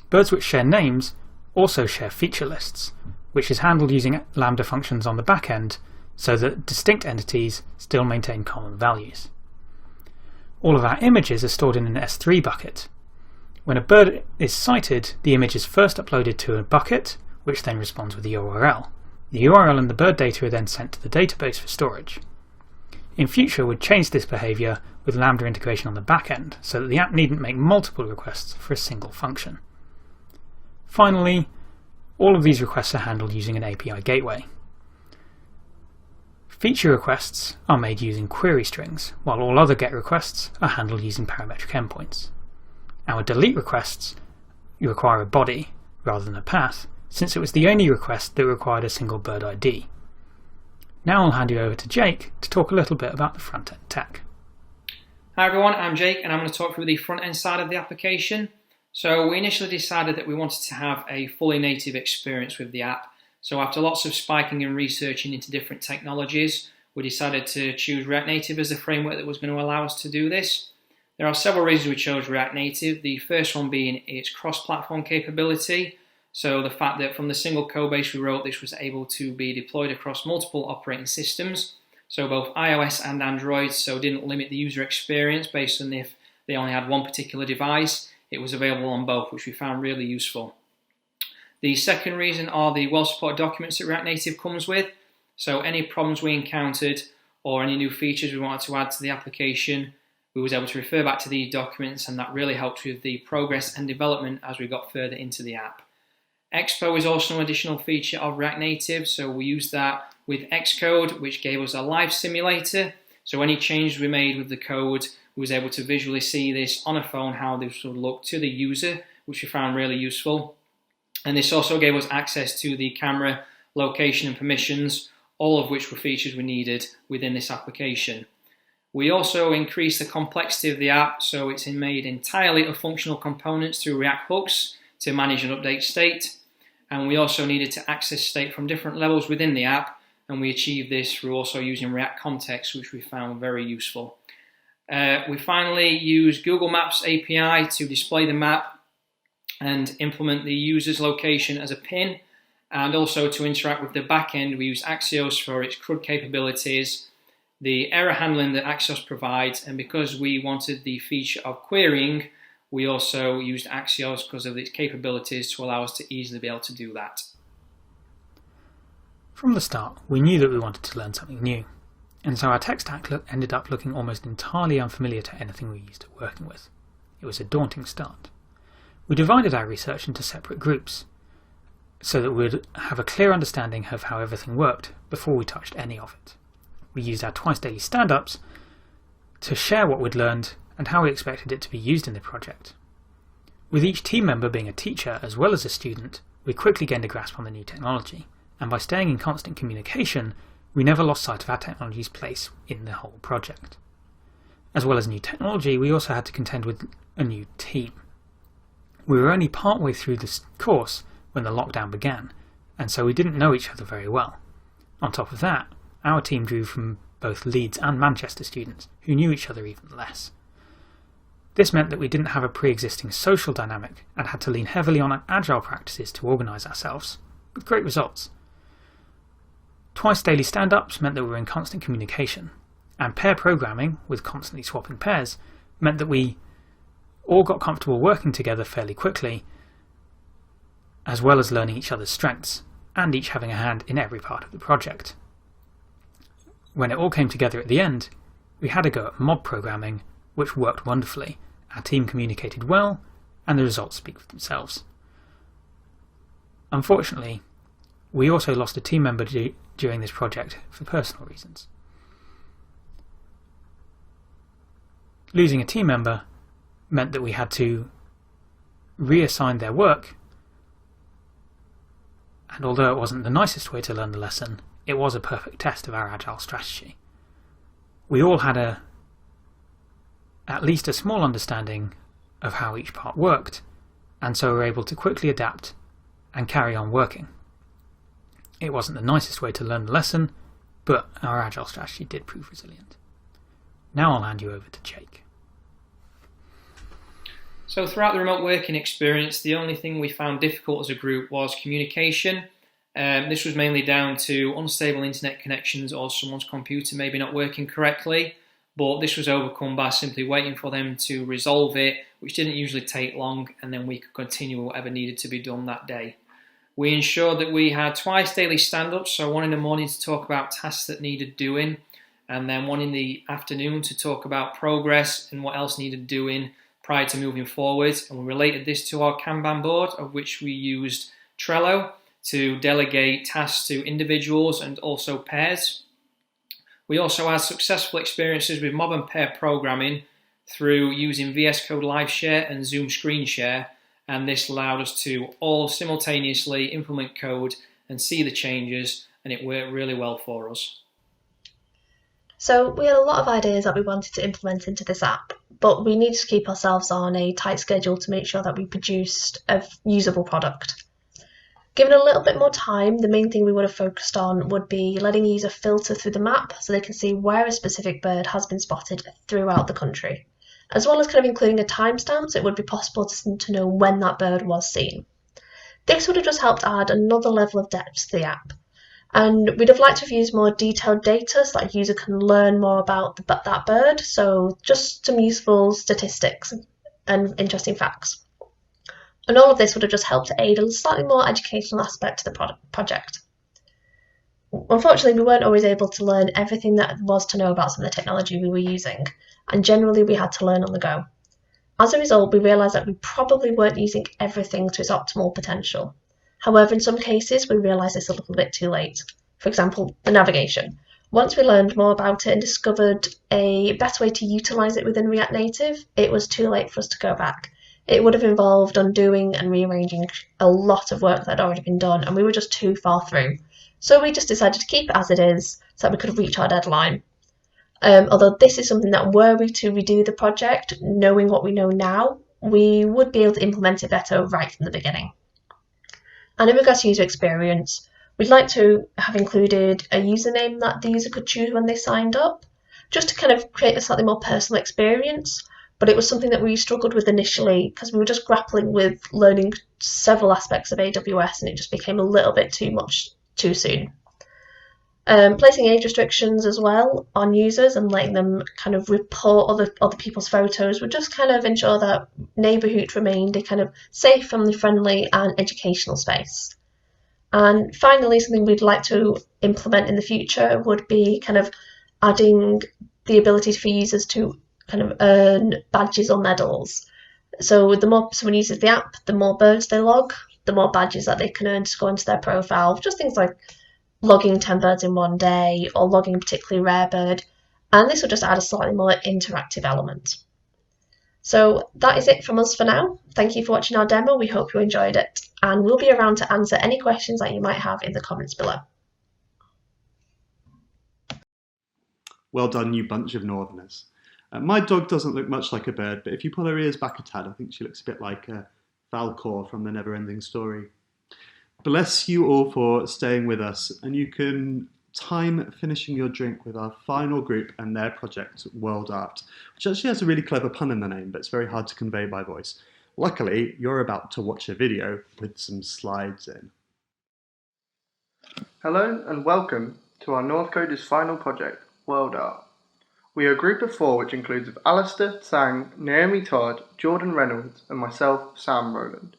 Birds which share names also share feature lists, which is handled using Lambda functions on the back end so that distinct entities still maintain common values. All of our images are stored in an S3 bucket. When a bird is sighted, the image is first uploaded to a bucket, which then responds with a URL. The URL and the bird data are then sent to the database for storage. In future, we'd change this behaviour with Lambda integration on the back end, so that the app needn't make multiple requests for a single function. Finally, all of these requests are handled using an API gateway. Feature requests are made using query strings, while all other GET requests are handled using parametric endpoints. Our delete requests require a body rather than a path, since it was the only request that required a single bird ID. Now I'll hand you over to Jake to talk a little bit about the front-end tech. Hi everyone, I'm Jake and I'm going to talk through the front-end side of the application. So we initially decided that we wanted to have a fully native experience with the app. So after lots of spiking and researching into different technologies, we decided to choose React Native as the framework that was going to allow us to do this. There are several reasons we chose React Native, the first one being its cross-platform capability. So the fact that from the single code base we wrote, this was able to be deployed across multiple operating systems, so both iOS and Android, so it didn't limit the user experience based on if they only had one particular device. It was available on both, which we found really useful. The second reason are the well-supported documents that React Native comes with. So any problems we encountered or any new features we wanted to add to the application, we was able to refer back to the documents, and that really helped with the progress and development as we got further into the app. Expo is also an additional feature of React Native, so we used that with Xcode, which gave us a live simulator. So any changes we made with the code, we was able to visually see this on a phone, how this would look to the user, which we found really useful. And this also gave us access to the camera, location and permissions, all of which were features we needed within this application. We also increased the complexity of the app, so it's made entirely of functional components through React hooks to manage and update state. And we also needed to access state from different levels within the app, and we achieved this through also using React context, which we found very useful. We finally used Google Maps API to display the map and implement the user's location as a pin, and also to interact with the backend. We used Axios for its CRUD capabilities, the error handling that Axios provides, and because we wanted the feature of querying, we also used Axios because of its capabilities to allow us to easily be able to do that. From the start, we knew that we wanted to learn something new, and so our tech stack ended up looking almost entirely unfamiliar to anything we used to working with. It was a daunting start. We divided our research into separate groups, so that we'd have a clear understanding of how everything worked before we touched any of it. We used our twice daily stand-ups to share what we'd learned and how we expected it to be used in the project. With each team member being a teacher as well as a student, we quickly gained a grasp on the new technology, and by staying in constant communication, we never lost sight of our technology's place in the whole project. As well as new technology, we also had to contend with a new team. We were only partway through this course when the lockdown began, and so we didn't know each other very well. On top of that, our team drew from both Leeds and Manchester students who knew each other even less. This meant that we didn't have a pre-existing social dynamic and had to lean heavily on agile practices to organise ourselves, with great results. Twice daily stand-ups meant that we were in constant communication, and pair programming, with constantly swapping pairs, meant that we all got comfortable working together fairly quickly, as well as learning each other's strengths, and each having a hand in every part of the project. When it all came together at the end, we had a go at mob programming, which worked wonderfully. Our team communicated well, and the results speak for themselves. Unfortunately, we also lost a team member during this project for personal reasons. Losing a team member meant that we had to reassign their work, and although it wasn't the nicest way to learn the lesson, it was a perfect test of our agile strategy. We all had at least a small understanding of how each part worked, and so were able to quickly adapt and carry on working. It wasn't the nicest way to learn the lesson, but our agile strategy did prove resilient. Now I'll hand you over to Jake. So throughout the remote working experience, the only thing we found difficult as a group was communication. This was mainly down to unstable internet connections or someone's computer maybe not working correctly, but this was overcome by simply waiting for them to resolve it, which didn't usually take long, and then we could continue whatever needed to be done that day. We ensured that we had twice daily stand-ups, so one in the morning to talk about tasks that needed doing, and then one in the afternoon to talk about progress and what else needed doing prior to moving forward. And we related this to our Kanban board, of which we used Trello to delegate tasks to individuals and also pairs. We also had successful experiences with mob and pair programming through using VS Code Live Share and Zoom Screen Share, and this allowed us to all simultaneously implement code and see the changes, and it worked really well for us. So we had a lot of ideas that we wanted to implement into this app, but we needed to keep ourselves on a tight schedule to make sure that we produced a usable product. Given a little bit more time, the main thing we would have focused on would be letting a user filter through the map so they can see where a specific bird has been spotted throughout the country, as well as kind of including a timestamp so it would be possible to know when that bird was seen. This would have just helped add another level of depth to the app, and we'd have liked to have used more detailed data so that a user can learn more about that bird, so just some useful statistics and interesting facts. And all of this would have just helped to aid a slightly more educational aspect to the project. Unfortunately, we weren't always able to learn everything that was to know about some of the technology we were using, and generally we had to learn on the go. As a result, we realised that we probably weren't using everything to its optimal potential. However, in some cases, we realised this a little bit too late. For example, the navigation. Once we learned more about it and discovered a better way to utilise it within React Native, it was too late for us to go back. It would have involved undoing and rearranging a lot of work that had already been done, and we were just too far through. So we just decided to keep it as it is so that we could reach our deadline. Although this is something that, were we to redo the project, knowing what we know now, we would be able to implement it better right from the beginning. And in regards to user experience, we'd like to have included a username that the user could choose when they signed up, just to kind of create a slightly more personal experience. But it was something that we struggled with initially because we were just grappling with learning several aspects of AWS, and it just became a little bit too much too soon. Placing age restrictions as well on users and letting them kind of report other people's photos would just kind of ensure that Neighbourhoot remained a kind of safe, family-friendly and educational space. And finally, something we'd like to implement in the future would be kind of adding the ability for users to kind of earn badges or medals. So the more someone uses the app, the more birds they log, the more badges that they can earn to go into their profile. Just things like logging 10 birds in one day or logging a particularly rare bird. And this will just add a slightly more interactive element. So that is it from us for now. Thank you for watching our demo. We hope you enjoyed it. And we'll be around to answer any questions that you might have in the comments below. Well done, you bunch of northerners. My dog doesn't look much like a bird, but if you pull her ears back a tad, I think she looks a bit like Falcor from the Never-Ending Story. Bless you all for staying with us, and you can time finishing your drink with our final group and their project, worldARt, which actually has a really clever pun in the name, but it's very hard to convey by voice. Luckily, you're about to watch a video with some slides in. Hello and welcome to our Northcoders final project, worldARt. We are a group of 4 which includes Alistair, Sang, Naomi Todd, Jordan Reynolds and myself, Sam Rowland.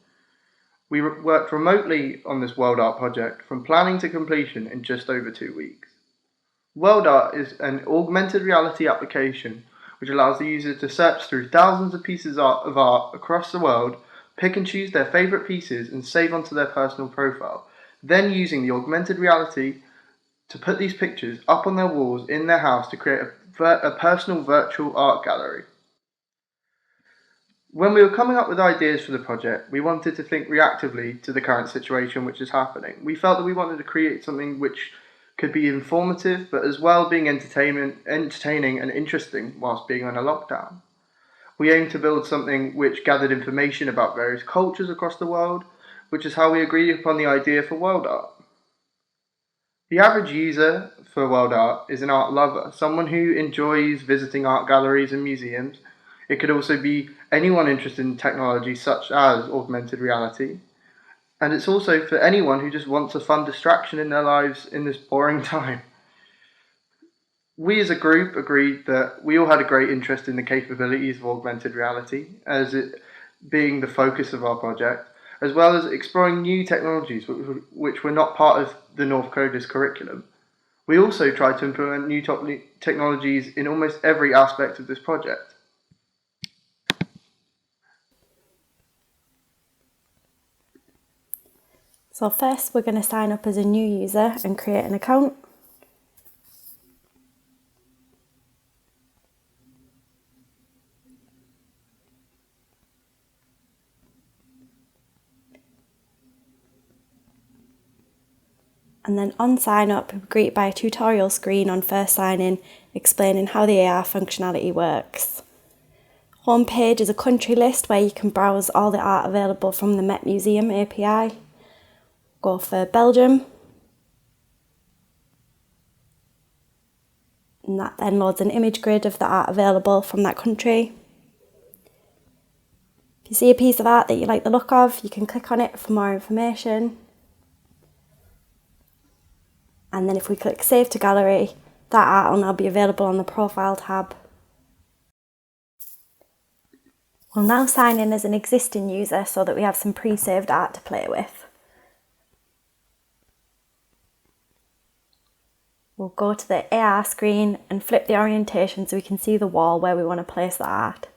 We worked remotely on this worldARt project from planning to completion in just over 2 weeks. worldARt is an augmented reality application which allows the user to search through thousands of pieces of art across the world, pick and choose their favourite pieces and save onto their personal profile, then using the augmented reality to put these pictures up on their walls in their house to create a personal virtual art gallery. When we were coming up with ideas for the project, we wanted to think reactively to the current situation which is happening. We felt that we wanted to create something which could be informative, but as well being entertaining and interesting whilst being on a lockdown. We aimed to build something which gathered information about various cultures across the world, which is how we agreed upon the idea for worldARt. The average user for worldARt is an art lover, someone who enjoys visiting art galleries and museums. It could also be anyone interested in technology such as augmented reality. And it's also for anyone who just wants a fun distraction in their lives in this boring time. We as a group agreed that we all had a great interest in the capabilities of augmented reality, as it being the focus of our project, as well as exploring new technologies which were not part of the Northcoders curriculum. We also tried to implement new technologies in almost every aspect of this project. So first we're going to sign up as a new user and create an account. And then on sign up, we're greeted by a tutorial screen on first sign in explaining how the AR functionality works. Home page is a country list where you can browse all the art available from the Met Museum API. Go for Belgium. And that then loads an image grid of the art available from that country. If you see a piece of art that you like the look of, you can click on it for more information. And then if we click Save to Gallery, that art will now be available on the Profile tab. We'll now sign in as an existing user so that we have some pre-saved art to play with. We'll go to the AR screen and flip the orientation so we can see the wall where we want to place the art.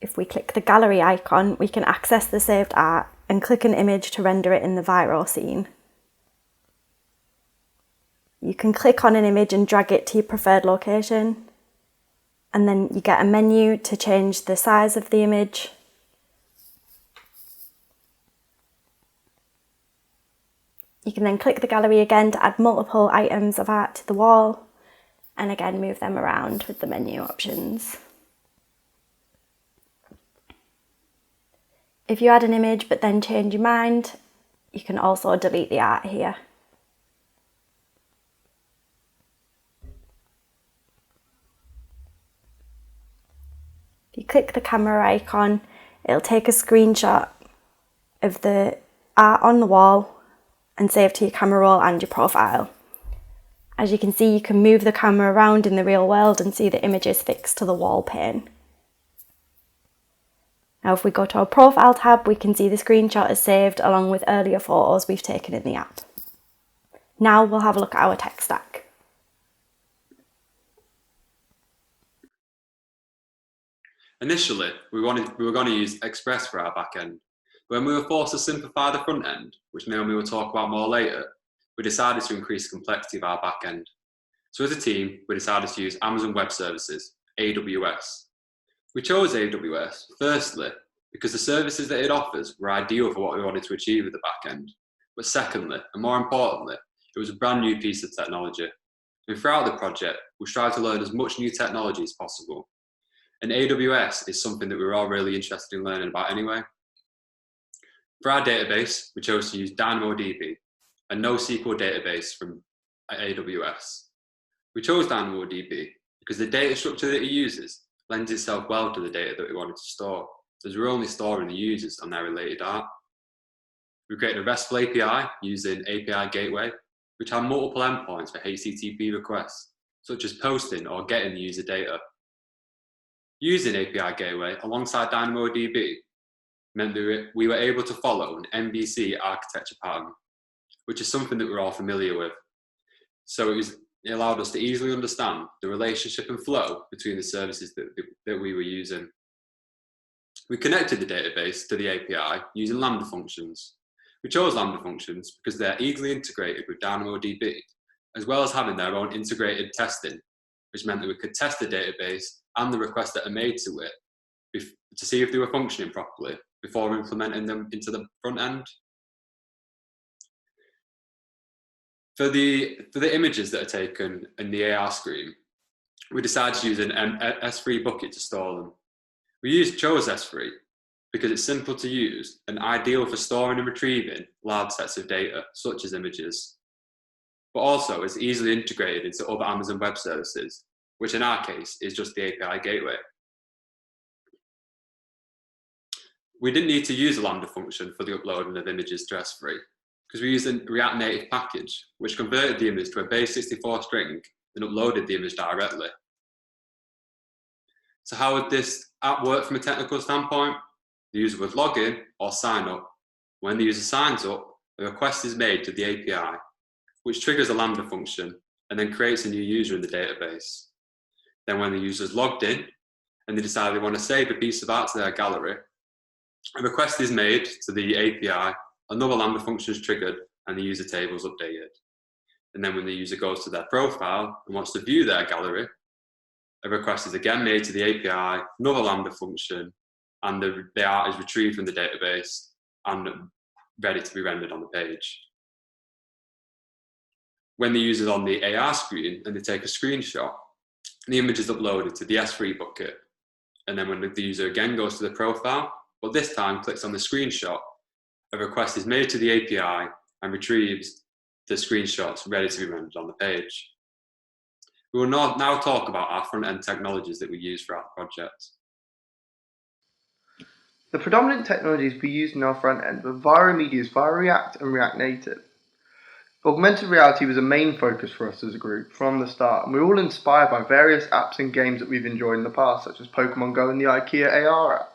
If we click the gallery icon, we can access the saved art and click an image to render it in the Viro scene. You can click on an image and drag it to your preferred location, and then you get a menu to change the size of the image. You can then click the gallery again to add multiple items of art to the wall, and again move them around with the menu options. If you add an image but then change your mind, you can also delete the art here. If you click the camera icon, it'll take a screenshot of the art on the wall and save to your camera roll and your profile. As you can see, you can move the camera around in the real world and see the images fixed to the wall pane. Now if we go to our profile tab, we can see the screenshot is saved along with earlier photos we've taken in the app. Now we'll have a look at our tech stack. Initially, we were going to use Express for our backend. When we were forced to simplify the front end, which Naomi will talk about more later, we decided to increase the complexity of our backend. So as a team, we decided to use Amazon Web Services, AWS. We chose AWS, firstly, because the services that it offers were ideal for what we wanted to achieve with the backend. But secondly, and more importantly, it was a brand new piece of technology. And throughout the project, we tried to learn as much new technology as possible. And AWS is something that we were all really interested in learning about anyway. For our database, we chose to use DynamoDB, a NoSQL database from AWS. We chose DynamoDB because the data structure that it uses lends itself well to the data that we wanted to store, as we're only storing the users and their related art. We created a RESTful API using API Gateway, which had multiple endpoints for HTTP requests, such as posting or getting the user data. Using API Gateway alongside DynamoDB meant that we were able to follow an MVC architecture pattern, which is something that we're all familiar with. So it allowed us to easily understand the relationship and flow between the services that we were using. We connected the database to the API using Lambda functions. We chose Lambda functions because they're easily integrated with DynamoDB, as well as having their own integrated testing, which meant that we could test the database and the requests that are made to it to see if they were functioning properly before implementing them into the front end. For the images that are taken in the AR screen, we decided to use an S3 bucket to store them. We chose S3 because it's simple to use and ideal for storing and retrieving large sets of data, such as images. But also, it's easily integrated into other Amazon Web Services, which in our case is just the API Gateway. We didn't need to use a Lambda function for the uploading of images to S3 because we used a React Native package, which converted the image to a base64 string and uploaded the image directly. So how would this app work from a technical standpoint? The user would log in or sign up. When the user signs up, a request is made to the API, which triggers a Lambda function and then creates a new user in the database. Then when the user's logged in and they decide they want to save a piece of art to their gallery, a request is made to the API, another Lambda function is triggered, and the user table is updated. And then when the user goes to their profile and wants to view their gallery, a request is again made to the API, another Lambda function, and the art is retrieved from the database and ready to be rendered on the page. When the user's on the AR screen and they take a screenshot, the image is uploaded to the S3 bucket. And then when the user again goes to the profile, but this time clicks on the screenshot, a request is made to the API and retrieves the screenshots ready to be rendered on the page. We will now talk about our front-end technologies that we use for our project. The predominant technologies we used in our front end were Viromedia's ViroReact and React Native. Augmented reality was a main focus for us as a group from the start, and we were all inspired by various apps and games that we've enjoyed in the past, such as Pokemon Go and the IKEA AR app.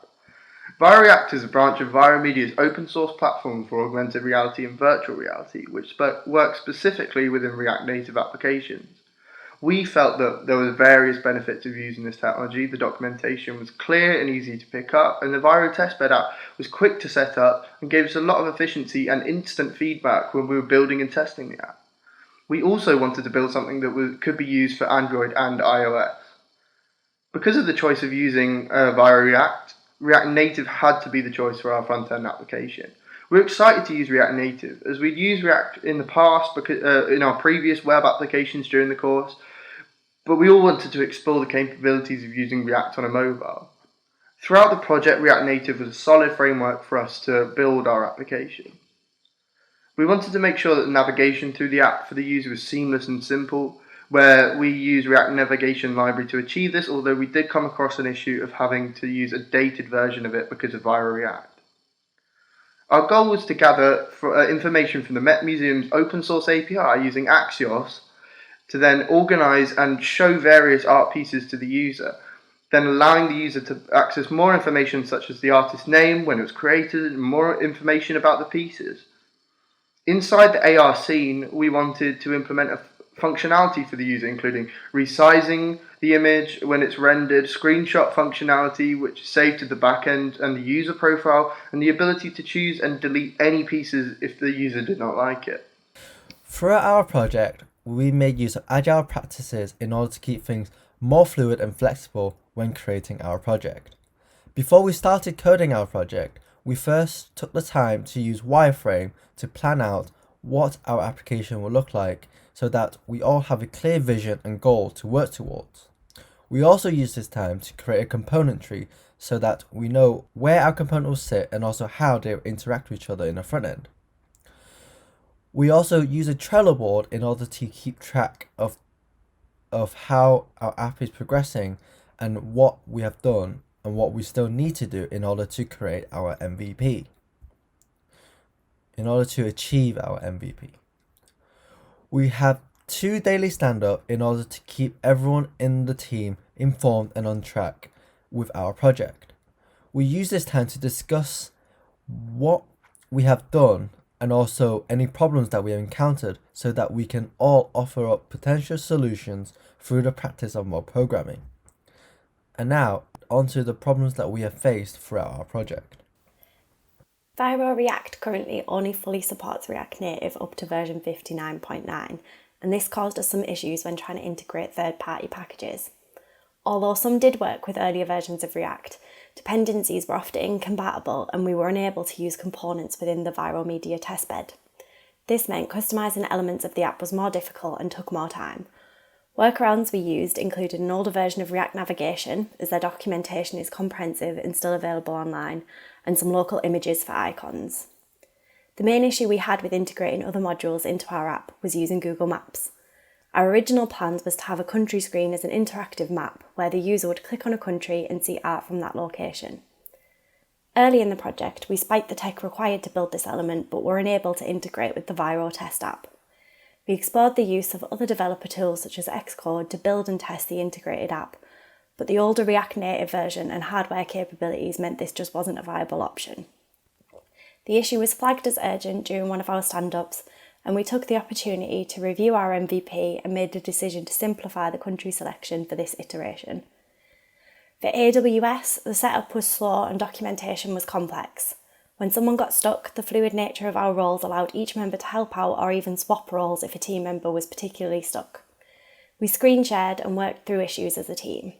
ViroReact is a branch of Viromedia's open source platform for augmented reality and virtual reality, which works specifically within React Native applications. We felt that there were various benefits of using this technology. The documentation was clear and easy to pick up, and the Viro testbed app was quick to set up and gave us a lot of efficiency and instant feedback when we were building and testing the app. We also wanted to build something that could be used for Android and iOS. Because of the choice of using ViroReact, React Native had to be the choice for our front-end application. We're excited to use React Native, as we'd used React in the past in our previous web applications during the course, but we all wanted to explore the capabilities of using React on a mobile. Throughout the project, React Native was a solid framework for us to build our application. We wanted to make sure that the navigation through the app for the user was seamless and simple, where we use React Navigation Library to achieve this, although we did come across an issue of having to use a dated version of it because of Viral React. Our goal was to gather information from the Met Museum's open source API using Axios to then organize and show various art pieces to the user, then allowing the user to access more information such as the artist's name, when it was created, and more information about the pieces. Inside the AR scene, we wanted to implement a functionality for the user, including resizing the image when it's rendered, screenshot functionality which is saved to the backend and the user profile, and the ability to choose and delete any pieces if the user did not like it. Throughout our project, we made use of agile practices in order to keep things more fluid and flexible when creating our project. Before we started coding our project, we first took the time to use wireframe to plan out what our application will look like so that we all have a clear vision and goal to work towards. We also used this time to create a component tree so that we know where our component will sit and also how they will interact with each other in the front end. We also use a Trello board in order to keep track of how our app is progressing and what we have done and what we still need to do in order to create our MVP, in order to achieve our MVP. We have 2 daily stand-up in order to keep everyone in the team informed and on track with our project. We use this time to discuss what we have done and also any problems that we have encountered so that we can all offer up potential solutions through the practice of mob programming. And now, onto the problems that we have faced throughout our project. Viral React currently only fully supports React Native up to version 59.9, and this caused us some issues when trying to integrate third-party packages. Although some did work with earlier versions of React, dependencies were often incompatible and we were unable to use components within the Viral Media testbed. This meant customizing elements of the app was more difficult and took more time. Workarounds we used included an older version of React Navigation, as their documentation is comprehensive and still available online, and some local images for icons. The main issue we had with integrating other modules into our app was using Google Maps. Our original plans was to have a country screen as an interactive map where the user would click on a country and see art from that location. Early in the project, we spiked the tech required to build this element but were unable to integrate with the Viral test app. We explored the use of other developer tools such as Xcode to build and test the integrated app, but the older React Native version and hardware capabilities meant this just wasn't a viable option. The issue was flagged as urgent during one of our stand-ups, and we took the opportunity to review our MVP and made the decision to simplify the country selection for this iteration. For AWS, the setup was slow and documentation was complex. When someone got stuck, the fluid nature of our roles allowed each member to help out or even swap roles if a team member was particularly stuck. We screen shared and worked through issues as a team.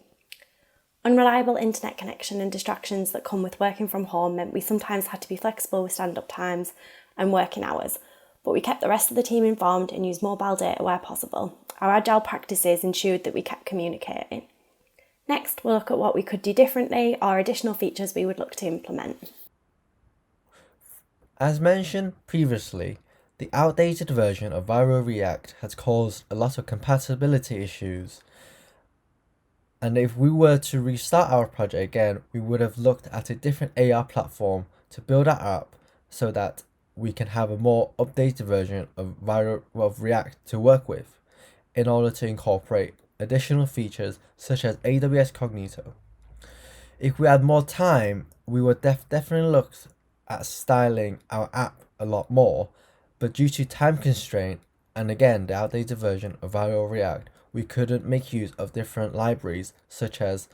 Unreliable internet connection and distractions that come with working from home meant we sometimes had to be flexible with stand-up times and working hours, but we kept the rest of the team informed and used mobile data where possible. Our agile practices ensured that we kept communicating. Next, we'll look at what we could do differently or additional features we would look to implement. As mentioned previously, the outdated version of Viral React has caused a lot of compatibility issues. And if we were to restart our project again, we would have looked at a different AR platform to build our app so that we can have a more updated version of React to work with in order to incorporate additional features such as AWS Cognito. If we had more time, we would definitely look at styling our app a lot more, but due to time constraint and again the outdated version of Viral React, we couldn't make use of different libraries such as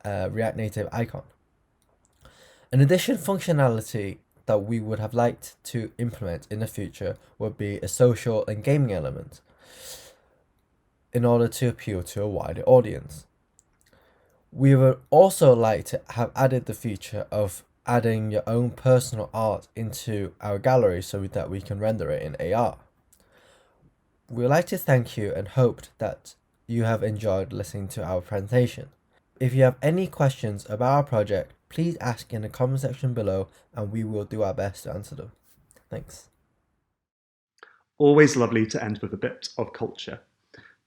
React Native Icon. An additional functionality that we would have liked to implement in the future would be a social and gaming element in order to appeal to a wider audience. We would also like to have added the feature of adding your own personal art into our gallery so that we can render it in AR. We would like to thank you and hoped that you have enjoyed listening to our presentation. If you have any questions about our project, please ask in the comment section below and we will do our best to answer them. Thanks. Always lovely to end with a bit of culture.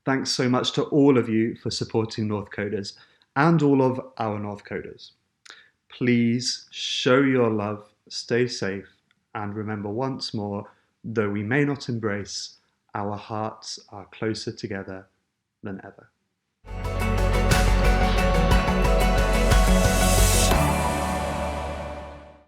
Thanks so much to all of you for supporting Northcoders and all of our Northcoders. Please show your love, stay safe, and remember once more, though we may not embrace, our hearts are closer together than ever.